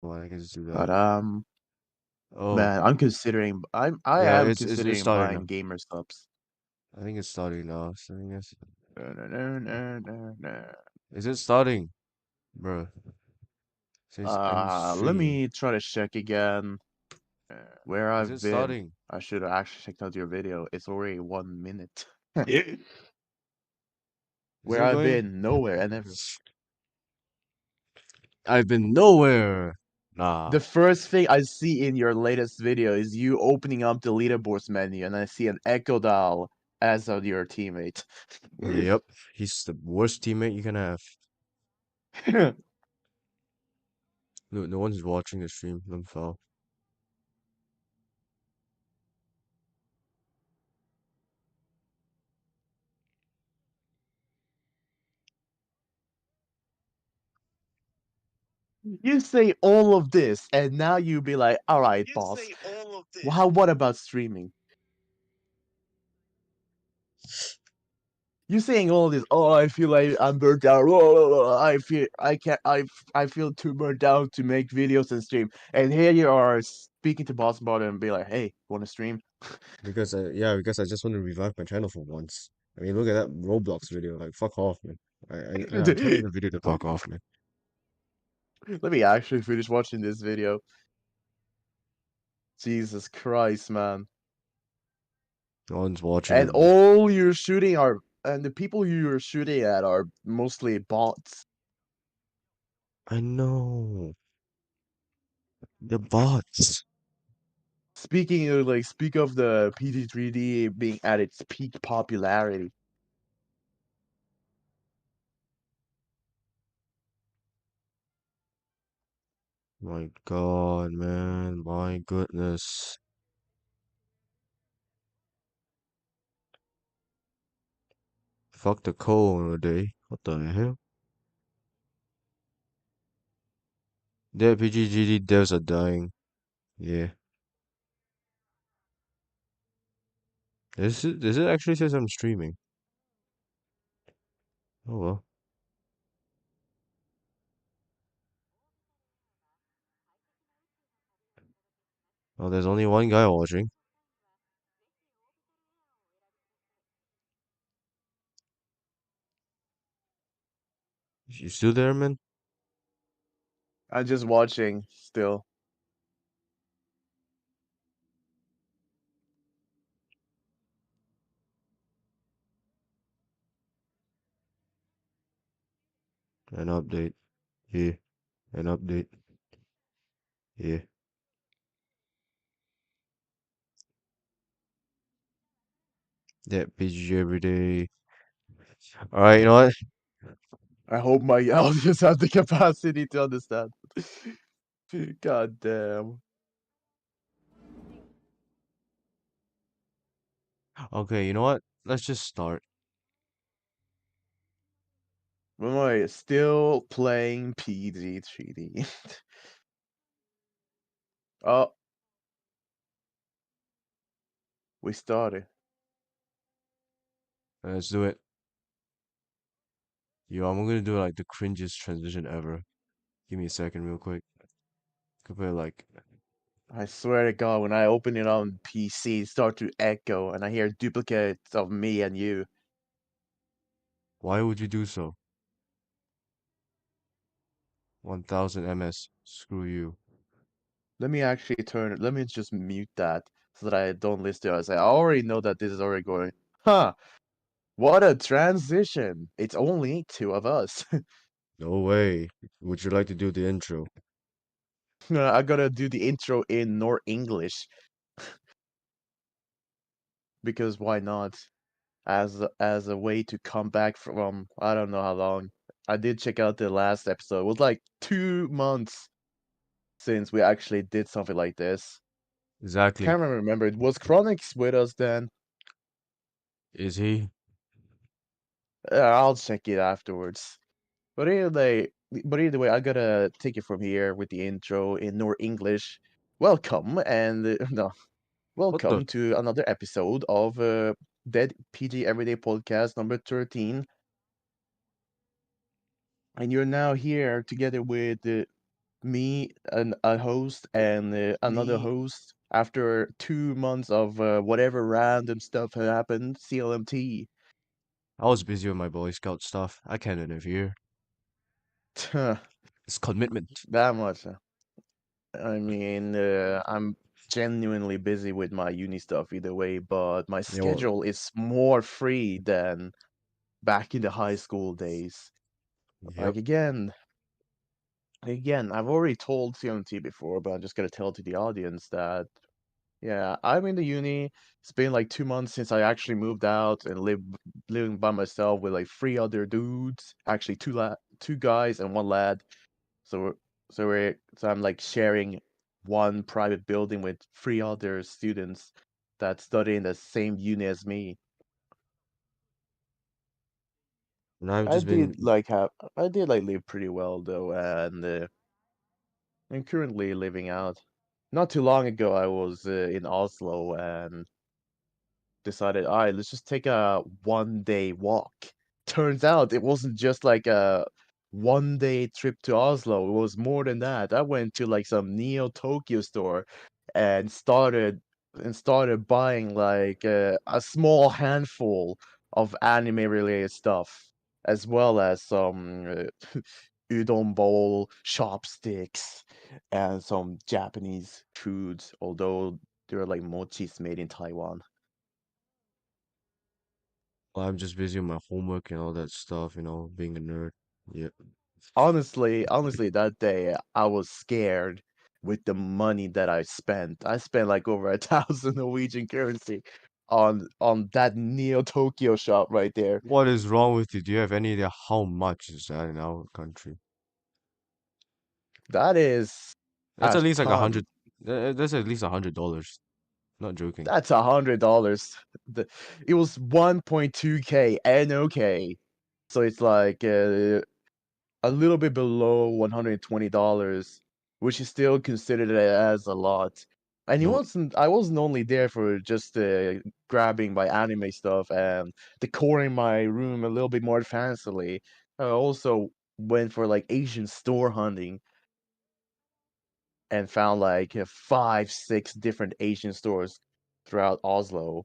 Well, I can just do that. But Oh, man, I'm considering. I yeah, am it's considering starting now. buying gamer subs. I think it's starting now. So I guess No, no, no, no, no, no. is it starting, bro? Since end Let stream. me try to check again. Where Is it I've been. starting? I should have actually checked out your video. It's already 1 minute. Is Where it I've going? been, nowhere. And then I've been nowhere. the Nah. first thing I see in your latest video is you opening up the leaderboards menu, and I see an Echo Doll as of your teammate. Yep. He's the worst teammate you can have. No one's watching the stream. Let him fall. You say all of this, and now you be like, all right, boss. Well, what about streaming? You saying all this? Oh, I feel like I'm burnt out. Oh, I feel I can't. I feel too burnt out to make videos and stream. And here you are speaking to Boss about it and be like, hey, want to stream? Because I just want to revive my channel for once. I mean, look at that Roblox video. Like, fuck off, man. I'm telling the video to fuck off, man. Let me actually finish watching this video. Jesus Christ, man. No one's watching And it. all you're shooting are, and the people you're shooting at are mostly bots. I know. The bots. Speaking of speak of the PG3D being at its peak popularity. My God, man. My goodness. Fuck the coal day. What the hell? The PGGD devs are dying. Yeah. Does it actually says I'm streaming? Oh well. Oh, there's only one guy watching. You still there, man? I'm just watching still. An update. Yeah. An update. Yeah. That PG every day. Alright, you know what? I hope my audience have the capacity to understand. God damn. Okay, you know what? Let's just start. Am I still playing PG3D? Oh, we started. Let's do it. Yo, I'm gonna do like the cringiest transition ever. Give me a second, real quick. Compare like, I swear to God, when I open it on PC, it start to echo, and I hear duplicates of me and you. why would you do so? 1000 ms. Screw you. Let me actually turn it. Let me just mute that so that I don't listen to us. I already know that this is already going. Huh? What a transition! It's only two of us. No way. Would you like to do the intro? I gotta do the intro in Nor English because why not? As a way to come back from I don't know how long. I did check out the last episode. It was like 2 months since we actually did something like this. Exactly. Can't remember. It was Chronix with us then. Is he? I'll check it afterwards. But either way, I gotta take it from here with the intro in Nor English. Welcome and no, What the? welcome to another episode of Dead PG Everyday Podcast number 13. And you're now here together with me and a host and another Me. host after 2 months of whatever random stuff had happened. CLMT. I was busy with my Boy Scout stuff. I can't interfere. It's commitment. That much. I mean, I'm genuinely busy with my uni stuff either way, but my Yeah, well, schedule is more free than back in the high school days. yep. Like again, I've already told CMT before, but I'm just gonna tell to the audience that yeah, I'm in the uni. It's been like 2 months since I actually moved out and living by myself with like three other dudes. Actually, two guys and one lad. So so I'm like sharing one private building with three other students that study in the same uni as me. And I've just been, I did like live pretty well though, and I'm currently living out. Not too long ago, I was in Oslo and decided, all right, let's just take a 1 day walk. Turns out it wasn't just like a 1 day trip to Oslo. It was more than that. I went to like some Neo Tokyo store and started buying like a small handful of anime related stuff, as well as some udon bowl, chopsticks, and some Japanese foods. Although they're like mochis made in Taiwan. I'm just busy with my homework and all that stuff, being a nerd. Yeah. Honestly, that day I was scared with the money that I spent. I spent like over 1,000 Norwegian currency on that Neo Tokyo shop right there. What is wrong with you? Do you have any idea how much is that in our country? That is That's a at least like a ton. hundred. That's at least $100. Not joking. That's $100. It was 1.2K NOK. So it's like a little bit below $120, which is still considered as a lot. And No, I wasn't only there for just grabbing my anime stuff and decoring my room a little bit more fancily. I also went for like Asian store hunting and found like five, six different Asian stores throughout Oslo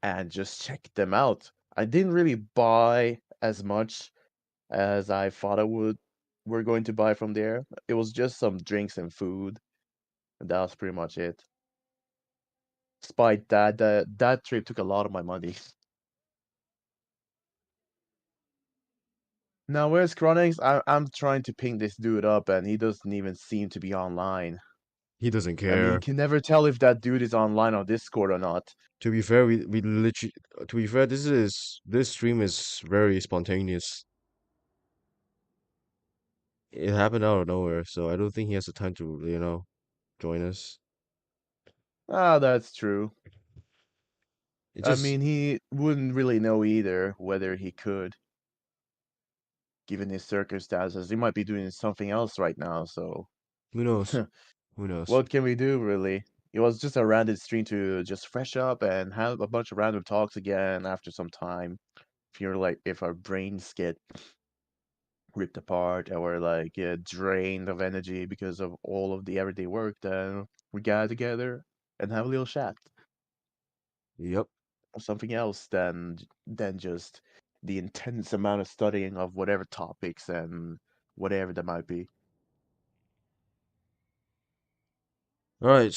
and just checked them out. I didn't really buy as much as I thought I would we're going to buy from there. It was just some drinks and food, and that was pretty much it. Despite that trip took a lot of my money. Now where's Chronix? I'm trying to ping this dude up, and he doesn't even seem to be online. he doesn't I mean, you care. can never tell if that dude is online on Discord or not. To be fair, we literally. To be fair, this stream is very spontaneous. It happened out of nowhere, so I don't think he has the time to, join us. Ah, that's true. It I just mean, he wouldn't really know either whether he could, given his circumstances. He might be doing something else right now, so who knows? Who knows? what can we do, really? It was just a random stream to just fresh up and have a bunch of random talks again after some time. If our brains get ripped apart or like drained of energy because of all of the everyday work, then we gather together and have a little chat Yep. or something else than just the intense amount of studying of whatever topics and whatever that might be. All right.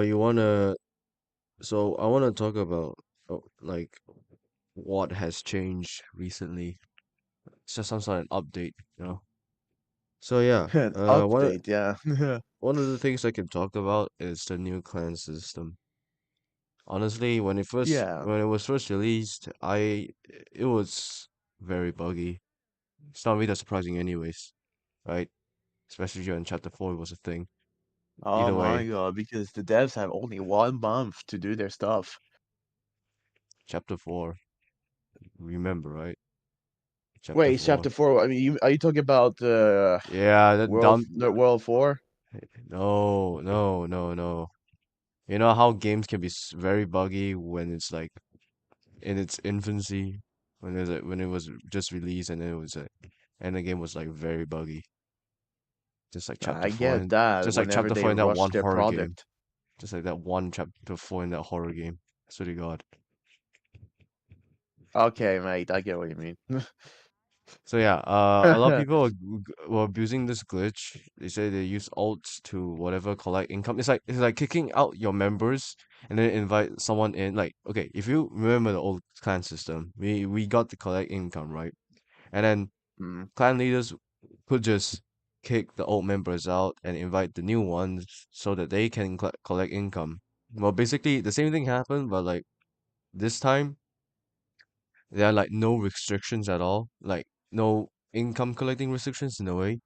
You wanna? So I wanna talk about like what has changed recently. It's just some sort of update. So yeah, An uh, one of, update, yeah. one of the things I can talk about is the new clan system. Honestly, Yeah. when it was first released, it was very buggy. It's not really that surprising anyways, right? Especially when Chapter 4 was a thing. Oh Either my way, god, because the devs have only 1 month to do their stuff. Chapter 4, remember, right? Chapter Wait, 4. chapter four. I mean, are you talking about Yeah, that dumb. World 4? No, no, no, no. You know how games can be very buggy when it's like in its infancy, when it was just released and then and the game was like very buggy. Just like chapter I four get and that just like whenever chapter they four in that rush one their horror game. product. Just like that one chapter four in that horror game. I swear to God. Okay, mate, I get what you mean. So yeah, a lot of people were abusing this glitch. They say they use alts to whatever collect income. It's like kicking out your members and then invite someone in. Like okay, if you remember the old clan system, we got to collect income, right? And then Mm. clan leaders could just kick the old members out and invite the new ones so that they can collect income. Well, basically the same thing happened, but like this time there are like no restrictions at all, like no income collecting restrictions in a way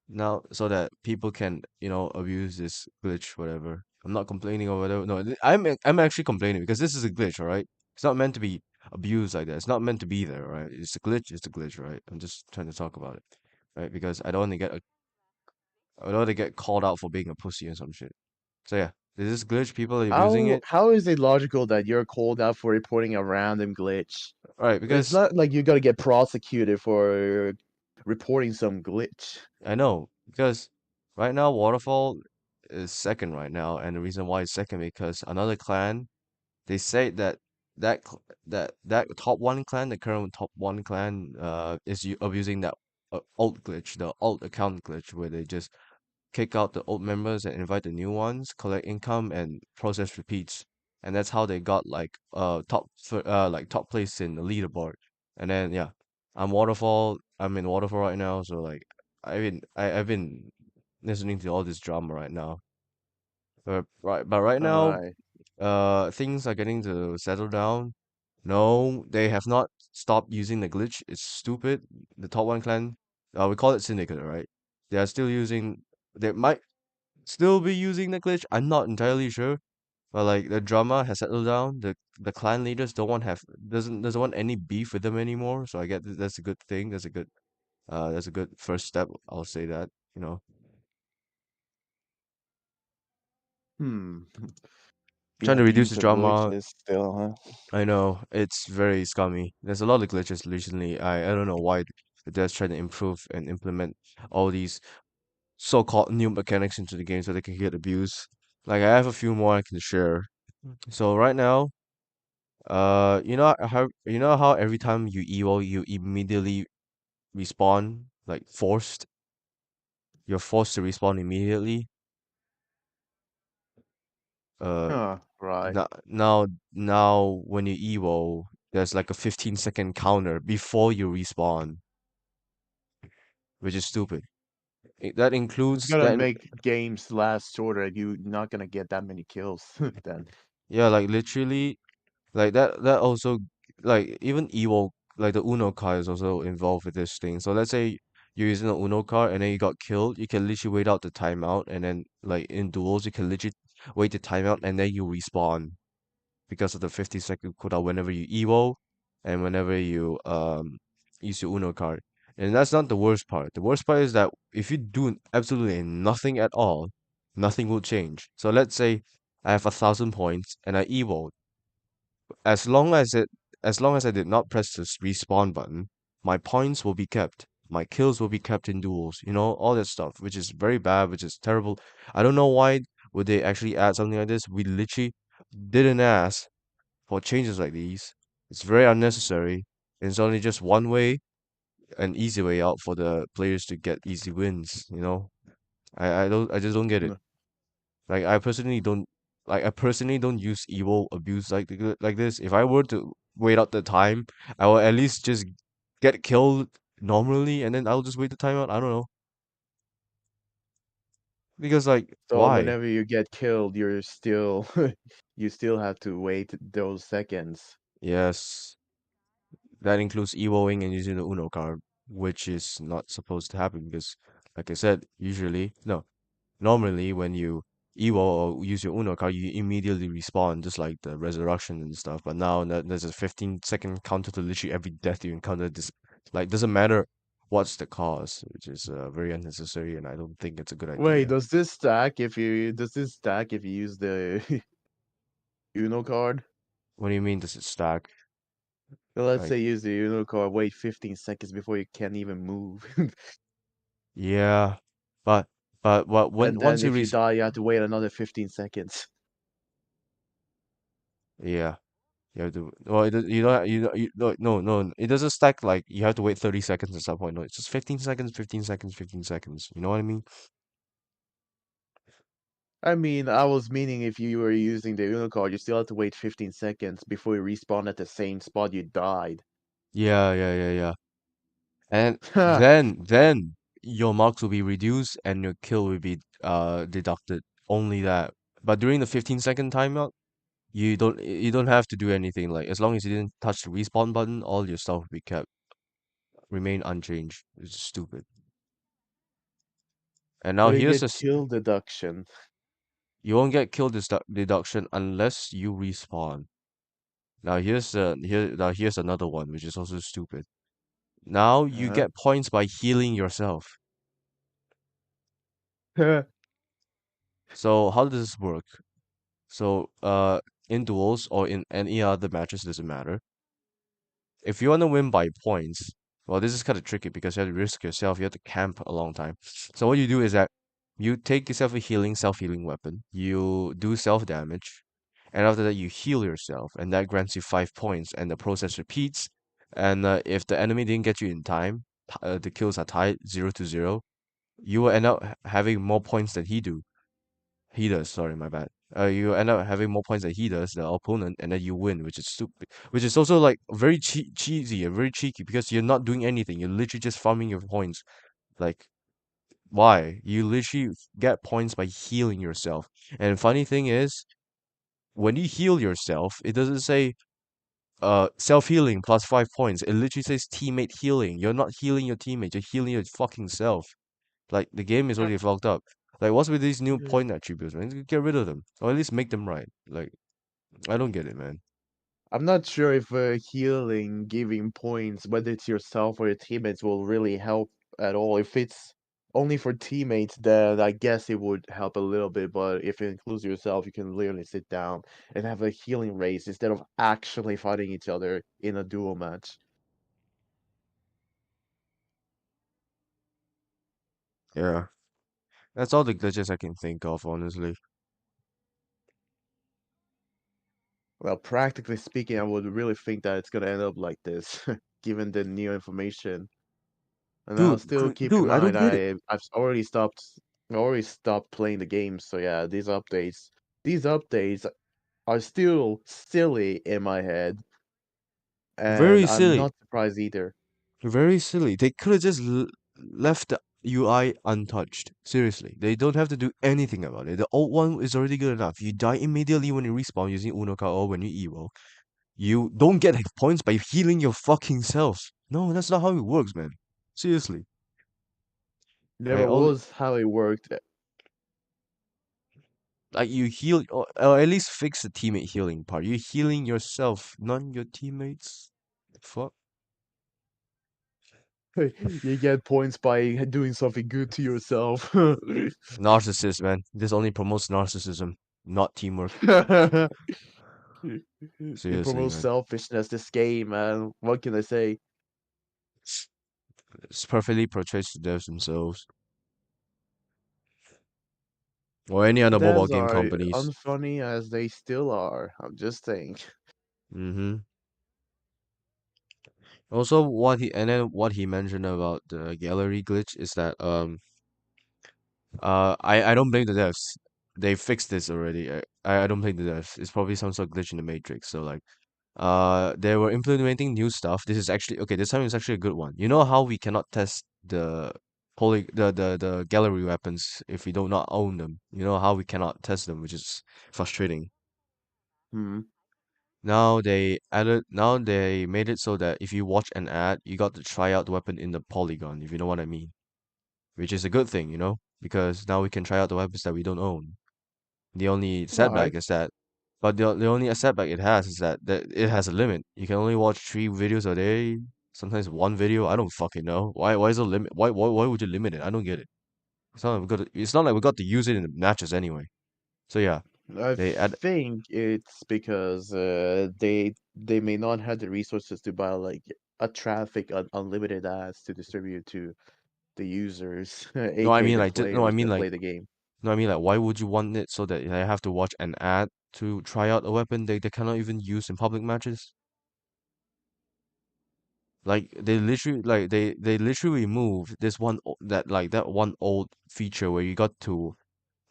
now, so that people can, you know, abuse this glitch, whatever. I'm not complaining or whatever. No, I'm actually complaining because this is a glitch, all right? It's not meant to be abused like that. It's not meant to be there, right? It's a glitch. It's a glitch, right? I'm just trying to talk about it, right? Because I don't want to get called out for being a pussy or some shit. So yeah, there's this glitch. People are abusing it, How is it logical that you're called out for reporting a random glitch? right? It's Because not like you gotta get prosecuted for reporting some glitch. I know because right now Waterfall is second right now, and the reason why it's second because another clan they say that that top one clan, the current top one clan, is abusing that alt glitch, the alt account glitch, where they just kick out the old members and invite the new ones, collect income, and process repeats. And that's how they got like top place in the leaderboard. And then yeah, I'm in Waterfall right now, so like I've been listening to all this drama right now. But right now, Alright. things are getting to settle down. No, they have not stopped using the glitch. It's stupid. The top one clan, we call it Syndicate, right? They are still using. They might still be using the glitch. I'm not entirely sure, but like the drama has settled down. The clan leaders don't want have doesn't want any beef with them anymore. So I get that's a good thing. That's a good first step. I'll say that. You know, Hmm. The trying to reduce abuse the of drama. glitches still, huh? I know it's very scummy. There's a lot of glitches recently. I don't know why the devs trying to improve and implement all these so-called new mechanics into the game so they can get abused. Like I have a few more I can share. So right now, you know how every time you EVO you immediately respawn, like forced. You're forced to respawn immediately. Uh, Huh, right. now when you EVO, there's like a 15-second counter before you respawn, which is stupid. That It's includes gonna that. make games last shorter and you not gonna get that many kills then. Yeah, like literally, like that also like even Evo, like the Uno card is also involved with this thing. So let's say you're using the Uno card and then you got killed, you can literally wait out the timeout, and then like in duels you can literally wait the timeout and then you respawn because of the 50-second cooldown whenever you Evo and whenever you use your Uno card. And that's not the worst part. The worst part is that if you do absolutely nothing at all, nothing will change. So let's say I have 1,000 points and I Evo. As long as it as long as I did not press this respawn button, my points will be kept. My kills will be kept in duels, you know, all that stuff, which is very bad, which is terrible. I don't know why would they actually add something like this. We literally didn't ask for changes like these. It's very unnecessary. It's only just one way, an easy way out for the players to get easy wins, you know? I just don't get it. Mm. Like I personally don't use evil abuse like this. If I were to wait out the time, I will at least just get killed normally and then I'll just wait the time out. I don't know. Because like So why? whenever you get killed, you're still you still have to wait those seconds. Yes, that includes evoing and using the Uno card, which is not supposed to happen because like I said, usually no, normally when you evo or use your Uno card, you immediately respawn just like the resurrection and stuff. But now that there's a 15-second counter to literally every death you encounter. This like doesn't matter what's the cause, which is very unnecessary, and I don't think it's a good Wait, idea. does this stack if you use the Uno card? What do you mean? Does it stack? Well, let's Like say use the Uno card, wait 15 seconds before you can even move. yeah, but But when And once then you if you res die, you have to wait another 15 seconds. yeah, you have to. Well, you don't. No. It doesn't stack like you have to wait 30 seconds at some point. No, it's just 15 seconds, 15 seconds, 15 seconds. You know what I mean? I mean, I was meaning if you were using the Uno card, you still have to wait 15 seconds before you respawn at the same spot you died. Yeah. And then your marks will be reduced and your kill will be deducted. Only that. But during the 15-second timeout, you don't have to do anything. Like as long as you didn't touch the respawn button, all your stuff will be kept remain unchanged. It's stupid. And now But you here's get this kill deduction. you won't get kill deduction unless you respawn. Now here's another one which is also stupid. Now you Uh-huh. get points by healing yourself. So how does this work? So, in duels or in any other matches, doesn't matter. If you want to win by points, well, this is kind of tricky because you have to risk yourself. You have to camp a long time. So what you do is that you take yourself a self-healing weapon. You do self-damage, and after that you heal yourself, and that grants you 5 points. And the process repeats. And if the enemy didn't get you in time, the kills are tied 0-0. You will end up having more points than he does, sorry, my bad. You end up having more points than he does, the opponent, and then you win, which is stupid. Which is also like very cheesy and very cheeky because you're not doing anything. You're literally just farming your points. Like, why? You literally get points by healing yourself. And funny thing is, when you heal yourself, it doesn't say self-healing plus 5 points. It literally says teammate healing. You're not healing your teammate, you're healing your fucking self. Like the game is already fucked up. Like what's with these new point attributes, man? Get rid of them. Or at least make them right. Like I don't get it, man. I'm not sure if healing, giving points, whether it's yourself or your teammates, will really help at all. If it's only for teammates, then I guess it would help a little bit. But if it includes yourself, you can literally sit down and have a healing race instead of actually fighting each other in a duel match. Yeah. That's all the glitches I can think of, honestly. Well, practically speaking, I would really think that it's gonna end up like this, given the new information. And I'll still keep in Dude, I don't mind get it. I already stopped playing the game, so yeah, these updates are still silly in my head, and Very I'm silly. not surprised either. Very silly. They could have just left the UI untouched. Seriously. They don't have to do anything about it. The old one is already good enough. You die immediately when you respawn using Uno card or when you evo. You don't get points by healing your fucking self. No, that's not how it works, man. Seriously. I Never only was how it worked. like you heal or at least fix the teammate healing part. You're healing yourself, not your teammates. Fuck. You get points by doing something good to yourself. Narcissist, man. This only promotes narcissism, not teamwork. It Seriously, promotes man. selfishness, this game, man. What can I say? It's perfectly portrays the devs themselves or any The other mobile devs game are companies. unfunny as they still are. I'm just saying. Mm-hmm. Also, what he mentioned about the gallery glitch is that I don't blame the devs. They fixed this already. I don't blame the devs. It's probably some sort of glitch in the matrix. So like, they were implementing new stuff. This is actually okay. This time is actually a good one. You know how we cannot test the gallery weapons if we do not own them. You know how we cannot test them, which is frustrating. Hmm. Now they made it so that if you watch an ad, you got to try out the weapon in the polygon, if you know what I mean. Which is a good thing, because now we can try out the weapons that we don't own. The only setback Alright. is that, but the only setback it has is that it has a limit. You can only watch 3 videos a day, sometimes one video. I don't fucking know. Why is it limit? Why would you limit it? I don't get it. It's not like we got to use it in the matches anyway. So yeah, I they add think it's because they may not have the resources to buy like a traffic unlimited ads to distribute to. the users, No, I aka mean the like no, I players mean that like play the game. no, I mean like why would you want it so that I have to watch an ad to try out a weapon they cannot even use in public matches? Like they literally removed this that one old feature where you got to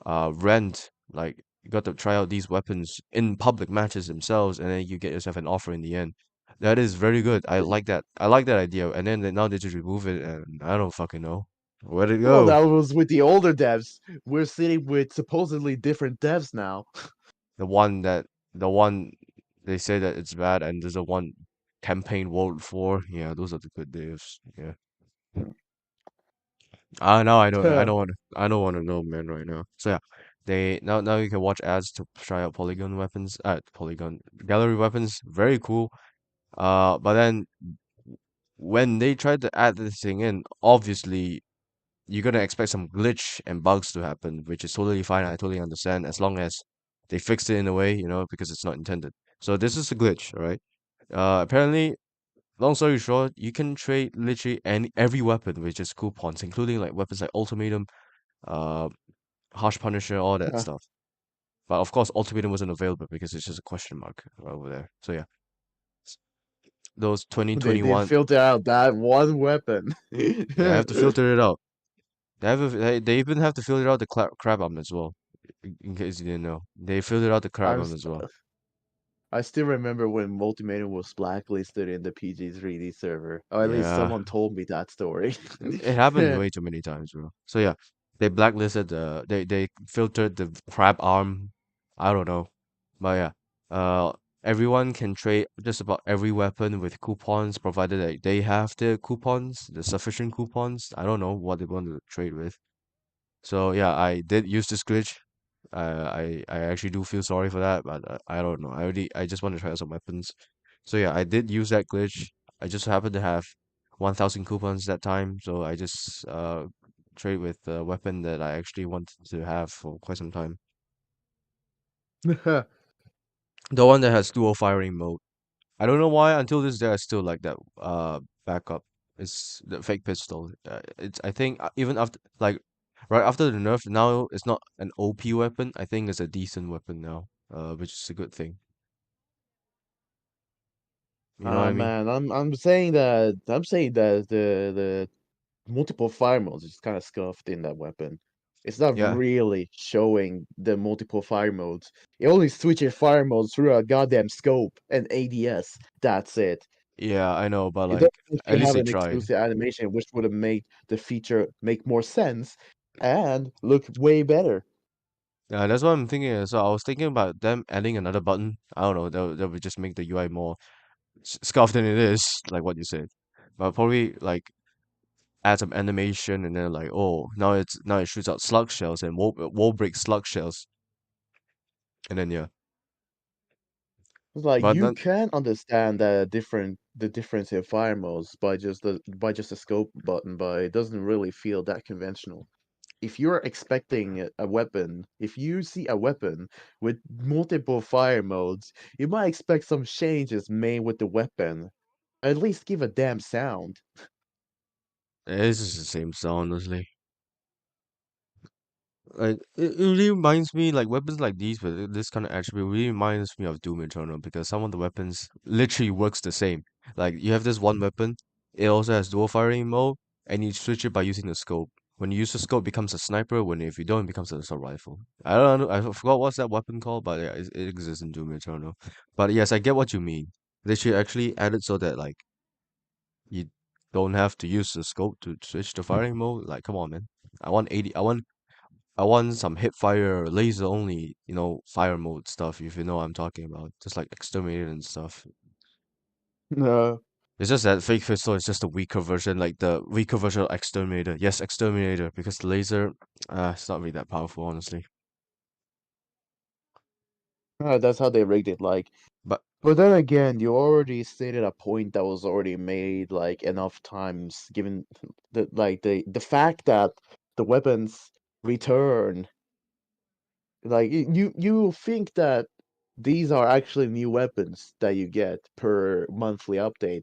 rent like you got to try out these weapons in public matches themselves and then you get yourself an offer in the end. That is very good. I But, like that. I like that idea. And then now they just remove it and I don't fucking know. Where'd it well, go? that was with the older devs. We're sitting with supposedly different devs now. The one that the one they say that it's bad and there's a one campaign World 4. Yeah, those are the good days. Yeah. Now I don't want to know, man, right now. So yeah, they now you can watch ads to try out polygon weapons, polygon gallery weapons. Very cool. But then when they tried to add this thing in, obviously you're gonna expect some glitch and bugs to happen, which is totally fine. I totally understand as long as they fixed it in a way, because it's not intended. So this is a glitch, all right? Apparently, long story short, you can trade literally every weapon with just coupons, including like weapons like ultimatum, uh, harsh punisher, all that stuff. But of course, ultimatum wasn't available because it's just a question mark right over there. So yeah, s- those They did 2021, filter out that one weapon. yeah, I have to filter it out. They even have to filter out the crab arm as well. In case you didn't know, they filtered out the crab I'm arm as well. I still remember when Multimatum was blacklisted in the PG3D server. Or at least Yeah, someone told me that story. it happened way too many times, bro. So yeah, they blacklisted they filtered the crab arm. I don't know, but yeah, uh, everyone can trade just about every weapon with coupons, provided that they have the coupons, the sufficient coupons. I don't know what they want to trade with. So yeah, I did use this glitch. I actually do feel sorry for that, but I don't know. I just want to try out some weapons. So yeah, I did use that glitch. I just happened to have 1,000 coupons that time, so I just trade with the weapon that I actually wanted to have for quite some time. The one that has dual firing mode. I don't know why until this day I still like that backup. It's the fake pistol. It's I think even after like right after the nerf now it's not an OP weapon. I think it's a decent weapon now. Which is a good thing. You know what Ah I mean? man, I'm saying that the multiple fire modes is kind of scuffed in that weapon. It's not Yeah. really showing the multiple fire modes. It only switches fire modes through a goddamn scope and ADS. That's it. Yeah, I know, but It like doesn't at actually least have they an tried. exclusive animation, which would have made the feature make more sense and look way better. Yeah, that's what I'm thinking. So I was thinking about them adding another button. I don't know, that would just make the UI more scuffed than it is, like what you said. But probably like add some animation and then like, oh, now it shoots out slug shells and wall break slug shells. And then yeah. It's like But you then can understand the difference in fire modes by just a scope button, but it doesn't really feel that conventional. If you're expecting a weapon, if you see a weapon with multiple fire modes, you might expect some changes made with the weapon. At least give a damn sound. it's just the same sound, honestly. Like it really reminds me like weapons like these with this kind of attribute really reminds me of Doom Eternal because some of the weapons literally works the same. Like you have this one weapon, it also has dual firing mode, and you switch it by using the scope. When you use the scope, it becomes a sniper. When if you don't, it becomes an assault rifle. I don't know. I forgot what's that weapon called, but yeah, it exists in Doom Eternal. But yes, I get what you mean. They should actually add it so that like you don't have to use the scope to switch to firing mode. Like, come on, man. I want 80. I want some hip fire, laser only, fire mode stuff, if you know what I'm talking about. Just like Exterminator and stuff. No. It's just that Fake Pistol is just a weaker version, like the weaker version of Exterminator. Yes, Exterminator, because the laser, it's not really that powerful, honestly. That's how they rigged it. But But then again, you already stated a point that was already made like enough times, given the fact that the weapons return. Like you think that these are actually new weapons that you get per monthly update.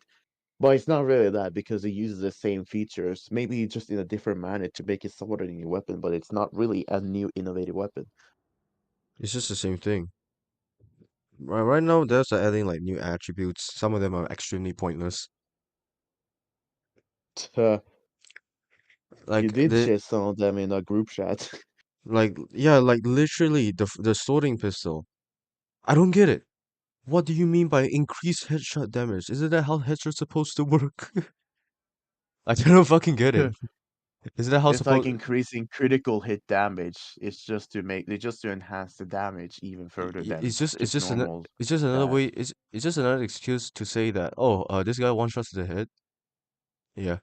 But it's not really that because it uses the same features, maybe just in a different manner to make it somewhat a new weapon, but it's not really a new innovative weapon. It's just the same thing. Right now, there's adding like new attributes. Some of them are extremely pointless. Uh, you Like did the share some of them in a group chat. like yeah, like literally the sorting pistol. I don't get it. What do you mean by increased headshot damage? Isn't that how headshots supposed to work? I don't fucking get it. Isn't that how It's like supposed? increasing critical hit damage. It's just to enhance the damage even further than just normal It's just another stat. way. It's just another excuse to say that this guy one shots to the head. Yeah,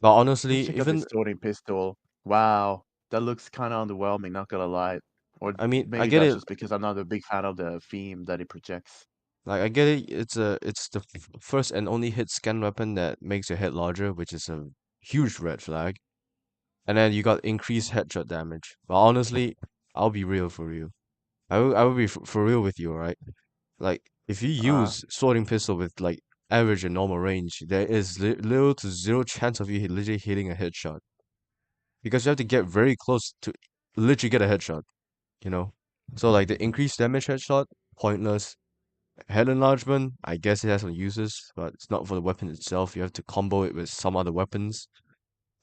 but Let's honestly, check out this even sorting pistol. Wow, that looks kind of underwhelming, not gonna lie. Or I mean, I maybe get that's it. just because I'm not a big fan of the theme that it projects. Like I get it. It's the first and only hit scan weapon that makes your head larger, which is a huge red flag. And then you got increased headshot damage. But honestly, I'll be real for you. I will be for real with you, right? Like if you Uh, use sorting pistol with like average and normal range, there is little to zero chance of you literally hitting a headshot because you have to get very close to literally get a headshot. You know, so like the increased damage headshot, pointless. Head enlargement, I guess it has some uses, but it's not for the weapon itself. You have to combo it with some other weapons.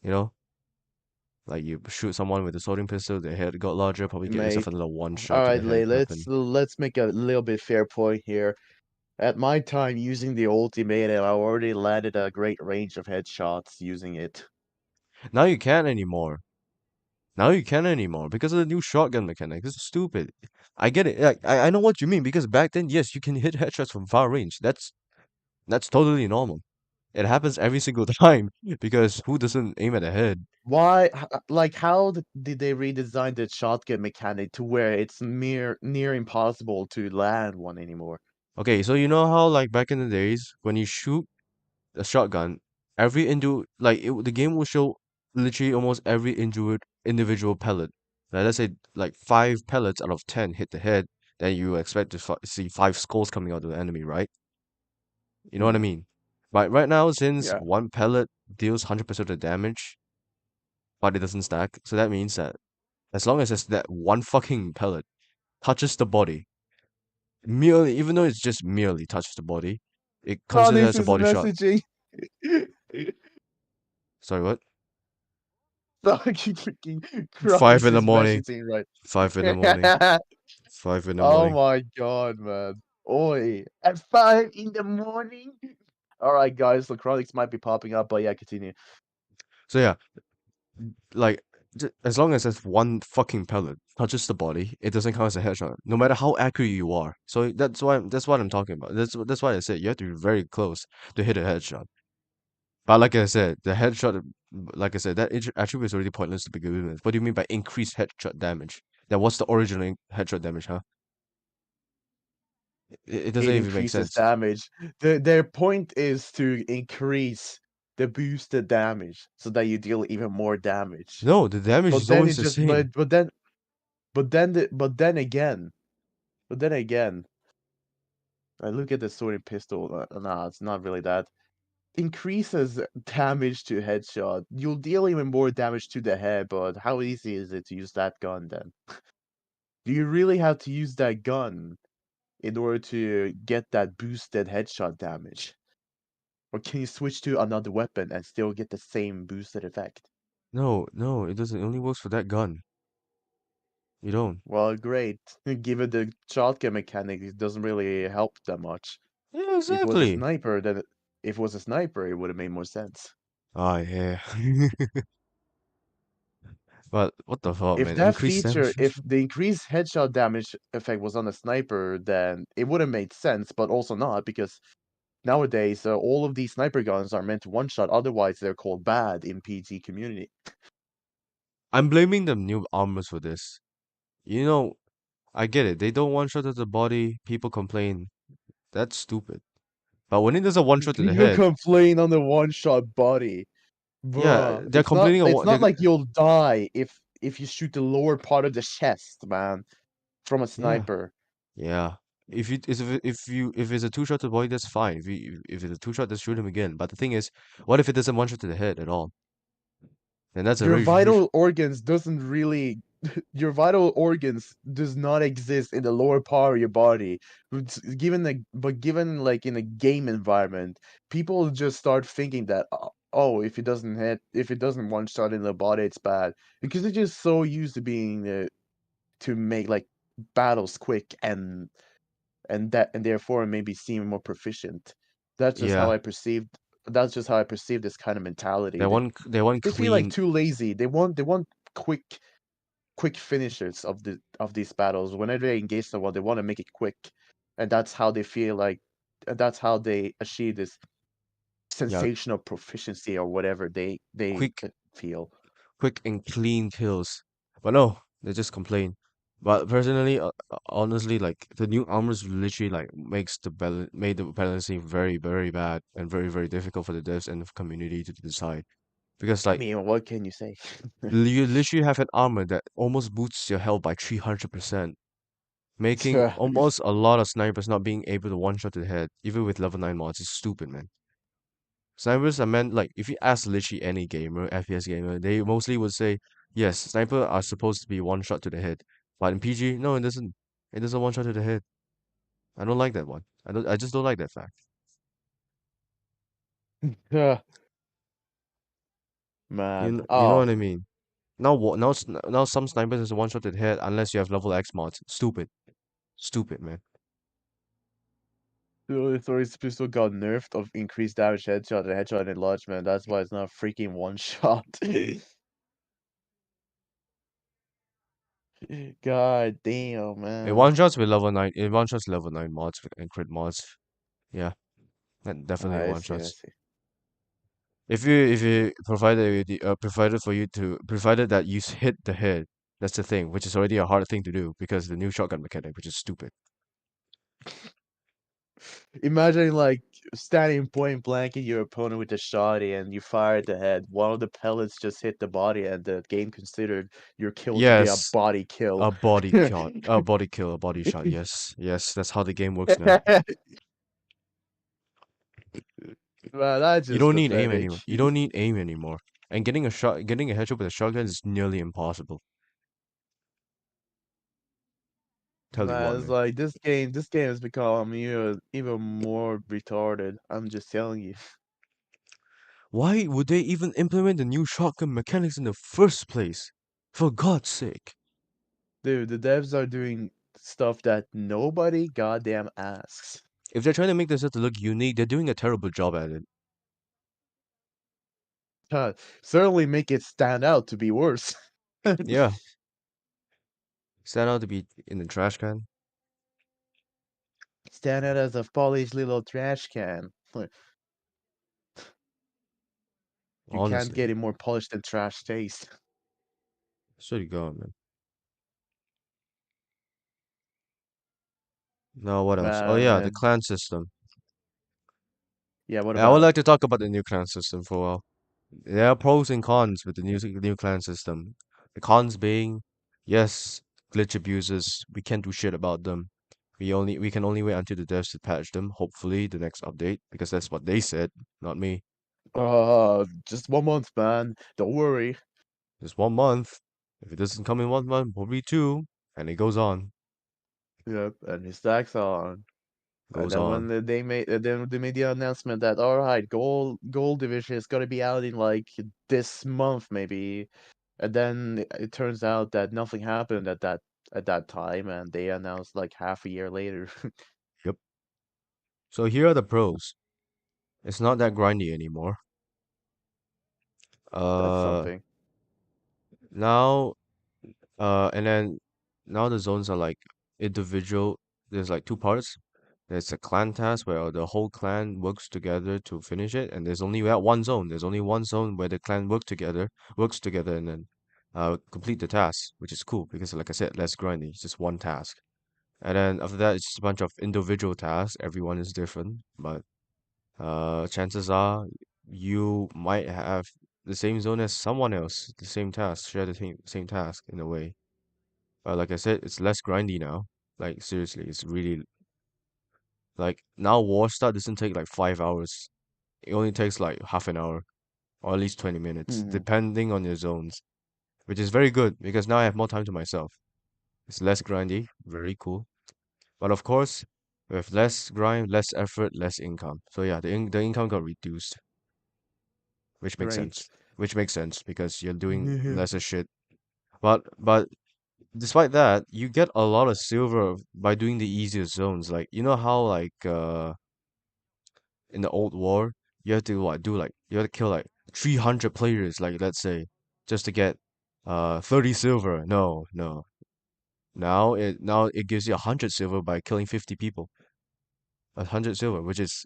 You know, like you shoot someone with a sorting pistol, their head got larger, probably get yourself mate. another one All shot to right, the head Lay, weapon. let's make a little bit fair point here. At my time using the ultimate, I already landed a great range of headshots using it. Now you can't anymore. Now you can't anymore because of the new shotgun mechanic. This is stupid. I get it. Like I know what you mean because back then, yes, you can hit headshots from far range. That's totally normal. It happens every single time because who doesn't aim at the head? Why, like, how did they redesign the shotgun mechanic to where it's near impossible to land one anymore? Okay, so you know how like back in the days when you shoot a shotgun, every the game will show literally almost every individual pellet. Like, let's say like 5 pellets out of 10 hit the head, then you expect to see 5 skulls coming out of the enemy, right? You know what I Hmm. mean? But right now, since Yeah. one pellet deals 100% of the damage, but it doesn't stack, so that means that as long as it's that one fucking pellet touches the body, merely, even though it's just merely touches the body, it considers Chronix as a is body shot. messaging. Sorry, what? Fucking freaking Five Chronix in the is morning. messaging right. 5 in the morning. 5 in the morning. Oh my god, man. Oi, at 5 in the morning? Alright, guys, the Chronix might be popping up, but yeah, continue. So yeah, like as long as it's one fucking pellet touches the body, it doesn't count as a headshot, no matter how accurate you are. So that's what I'm talking about. That's why I said you have to be very close to hit a headshot. But like I said, the headshot, like I said, that attribute is already pointless to begin with. What do you mean by increased headshot damage? Then what's the original headshot damage, huh? It doesn't It even make increases sense. damage. Their point is to increase the boosted damage so that you deal even more damage. No, the damage But is then always it the just same. but then again, I look at the sword and pistol. Nah, it's not really that. Increases damage to headshot. You'll deal even more damage to the head, but how easy is it to use that gun then? Do you really have to use that gun in order to get that boosted headshot damage? Or can you switch to another weapon and still get the same boosted effect? No, no, it doesn't. It only works for that gun. You don't. Well, great. Given the shotgun mechanic, it doesn't really help that much. Yeah, If it was a exactly. sniper, if it was a sniper, it would have made more sense. Oh yeah. But what the fuck, If man? that Increased feature, damage. if the increased headshot damage effect was on a sniper, then it would have made sense, but also not, because nowadays all of these sniper guns are meant to one-shot, otherwise they're called bad in PG community. I'm blaming the new armors for this. You know, I get it. They don't one shot at the body. People complain. That's stupid. But when it does a one shot to the You head, complain on the one-shot body. yeah, Bruh, they're complaining on it's what not they. like you'll die if you shoot the lower part of the chest, man, from a Yeah, sniper. yeah. If it's a two shot to the body, that's fine. If it's a two shot, just shoot him again. But the thing is, what if it doesn't one shot to the head at all? Then that's a Your very huge. vital organs doesn't really your vital organs does not exist in the lower part of your body. Given like in a game environment, people just start thinking that oh, if it doesn't one shot in the body, it's bad because they're just so used to being to make like battles quick and therefore maybe seem more proficient. That's just how Yeah, I perceived. That's just how I perceive this kind of mentality. they want They feel like clean. too lazy. They want quick finishers of these battles. Whenever they engage someone, they want to make it quick, and that's how they feel like. And that's how they achieve this Yeah, sensational proficiency or whatever they quick feel. quick and clean kills. But no, they just complain. But personally, honestly, like the new armors literally like makes the made the balancing very very bad and very very difficult for the devs and the community to decide. Because I like mean, what can you say? you literally have an armor that almost boosts your health by 300%, making almost a lot of snipers not being able to one shot to the head, even with level 9 mods. It's stupid, man. Snipers are meant like if you ask literally any gamer, FPS gamer, they mostly would say, yes, sniper are supposed to be one shot to the head. But in PG, no, it doesn't. It doesn't one shot to the head. I don't like that one. I just don't like that fact. Yeah, man. You know what Oh, I mean? Now what now now some snipers is one shot to the head unless you have level X mods. Stupid. Stupid, man. the Thor's pistol got nerfed of increased damage headshot and headshot enlargement. That's why it's not freaking one shot. God damn, It man. one shots with level 9. It one shots level 9 mods and crit mods. Yeah, that definitely I one see, I shots. see. If you provided provided for you to provided that you hit the head, that's the thing, which is already a hard thing to do because the new shotgun mechanic, which is stupid. Imagine like standing point blank at your opponent with a shotty and you fire at the head. One of the pellets just hit the body and the game considered your kill to be a Yes, body kill. a body shot, a body kill, a body shot. Yes, yes, that's how the game works now. Man, that's You just don't need aim pathetic. anymore. You don't need aim anymore. And getting a headshot with a shotgun is nearly impossible. Tell you what, Man, it's man. like this game has become even more retarded. I'm just telling you. Why would they even implement the new shotgun mechanics in the first place? For God's sake. Dude, the devs are doing stuff that nobody goddamn asks. If they're trying to make themselves to look unique, they're doing a terrible job at it. Certainly make it stand out to be worse. Yeah, stand out to be in the trash can. Stand out as a polished little trash can. You can't Honestly, get it more polished than trash taste. so you go, man. Now what else? Oh yeah, the Man, clan system. yeah, what I would about it? like to talk about the new clan system for a while. There are pros and cons with the new clan system. The cons being, yes, glitch abusers. We can't do shit about them. We can only wait until the devs to patch them. Hopefully, the next update because that's what they said, not me. Just 1 month, man. Don't worry. Just 1 month. If it doesn't come in 1 month, probably two, and it goes on, Yep, and it stacks on. And goes then on. then they made the announcement that all right, gold division is gonna be out in like this month maybe, and then it turns out that nothing happened at that time, and they announced like half a year later. Yep. So here are the pros. It's not that grindy anymore. That's Uh, something. now, and then now the zones are like individual. There's like two parts. There's a clan task where the whole clan works together to finish it, and there's only that one zone. There's only one zone where the clan works together, and then complete the task, which is cool because, like I said, less grindy. It's just one task. And then after that, it's just a bunch of individual tasks. Everyone is different, but chances are you might have the same zone as someone else, the same task, share the same task in a way. But like I said, it's less grindy now. Like seriously, it's really. Like now, war start doesn't take like 5 hours. It only takes like half an hour or at least 20 minutes, Hmm. depending on your zones, which is very good because now I have more time to myself. It's less grindy, very cool. But of course, with less grind, less effort, less income. So yeah, the income got reduced, which makes Great. sense. Which makes sense because you're doing Yeah. lesser shit. But despite that, you get a lot of silver by doing the easier zones. Like you know how like in the old war, you have to what do like you have to kill like 300 players, like let's say, just to get 30 silver. No, no. Now it gives you 100 silver by killing 50 people. 100 silver, which is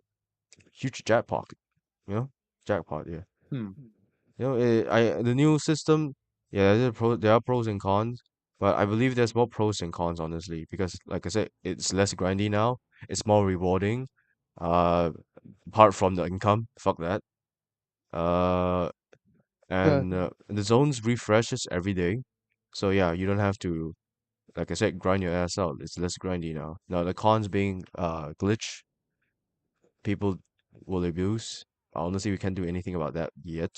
huge jackpot. You know, jackpot. Yeah. Hmm. You know, the new system. Yeah, there are pros and cons, but I believe there's more pros and cons honestly because, like I said, it's less grindy now. It's more rewarding. Uh, apart from the income, fuck that. Uh, Uh, and the zones refreshes every day, so yeah, you don't have to, like I said, grind your ass out. It's less grindy now. Now the cons being glitch, people will abuse. Honestly, we can't do anything about that yet.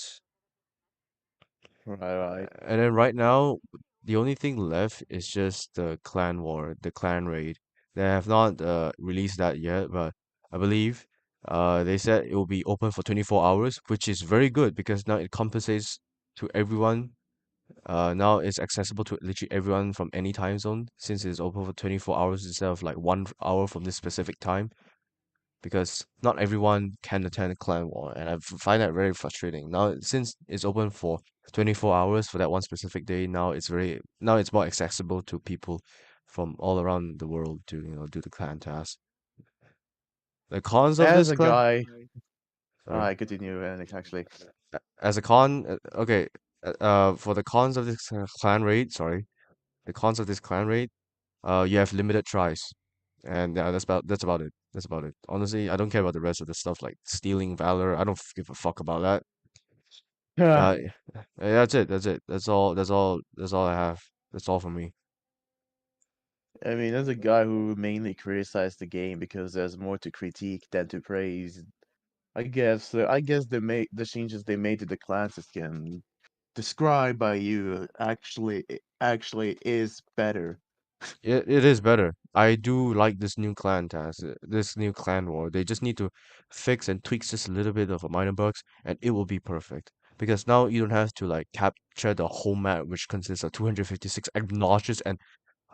right, right. And then right now, the only thing left is just the clan war, the clan raid. They have not released that yet, but I believe they said it will be open for 24 hours, which is very good because now it compensates to everyone. Now it's accessible to literally everyone from any time zone since it's open for 24 hours instead of like 1 hour from this specific time because not everyone can attend Clan War, and I find that very frustrating. Now, since it's open for 24 hours for that one specific day, now it's more accessible to people from all around the world to do the clan task. The cons of As this a clan, guy, sorry, I continue, and actually, as a con, okay, for the cons of this clan raid, sorry, the cons of this clan raid, you have limited tries, and that's about it. That's about it. Honestly, I don't care about the rest of the stuff like stealing valor. I don't give a fuck about that. yeah. Uh, that's it. That's it. That's all. That's all. That's all I have. That's all for me. I mean, as a guy who mainly criticized the game because there's more to critique than to praise, I guess the changes they made to the classes can described by you actually is better. It is better. I do like this new clan task, this new clan war. They just need to fix and tweak just a little bit of a minor bugs, and it will be perfect. Because now you don't have to like capture the whole map, which consists of 256 obnoxious and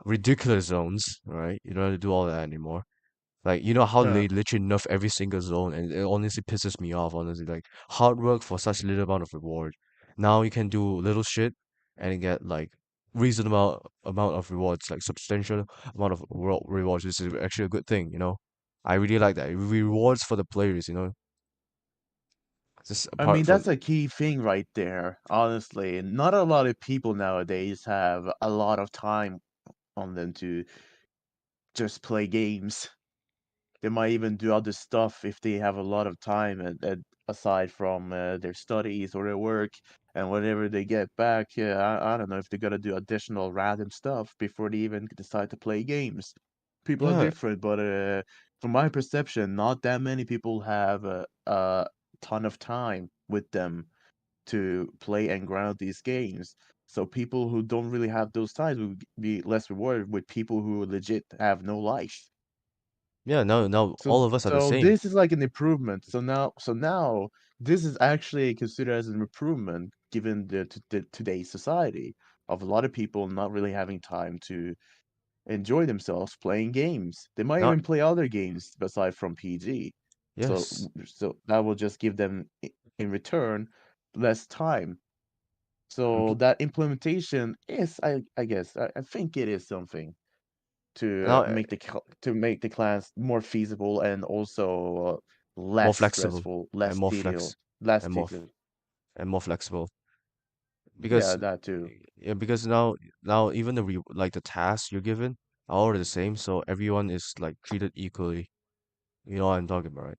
ridiculous zones, right? You don't have to do all that anymore. Like, you know how Uh, they literally nerf every single zone, and it honestly pisses me off, honestly. Like, hard work for such little amount of reward. Now you can do little shit and get like reasonable amount of rewards, like substantial amount of rewards, which is actually a good thing, you know. I really like that. Rewards for the players, you know. Just I apart mean, from that's a key thing right there, honestly. Not a lot of people nowadays have a lot of time on them to just play games. They might even do other stuff if they have a lot of time aside from their studies or their work. And whenever they get back, yeah, I don't know if they're gonna do additional random stuff before they even decide to play games. People are yeah, different, but from my perception, not that many people have a ton of time with them to play and grind these games. So people who don't really have those times will be less rewarded with people who legit have no life. yeah. Now So all of us are the so same. this is like an improvement. So now this is actually considered as an improvement given the today's society of a lot of people not really having time to enjoy themselves playing games. They might Not even play other games aside from PG. So yes. so that will just give them in return less time. And So that implementation is I guess I think it is something to now make to make the class more feasible and also more less flexible stressful, and more flex less and more tedious. and more flexible Yeah, because that too. yeah, because now even like the tasks you're given are all the same, so everyone is like treated equally. You know what I'm talking about, right?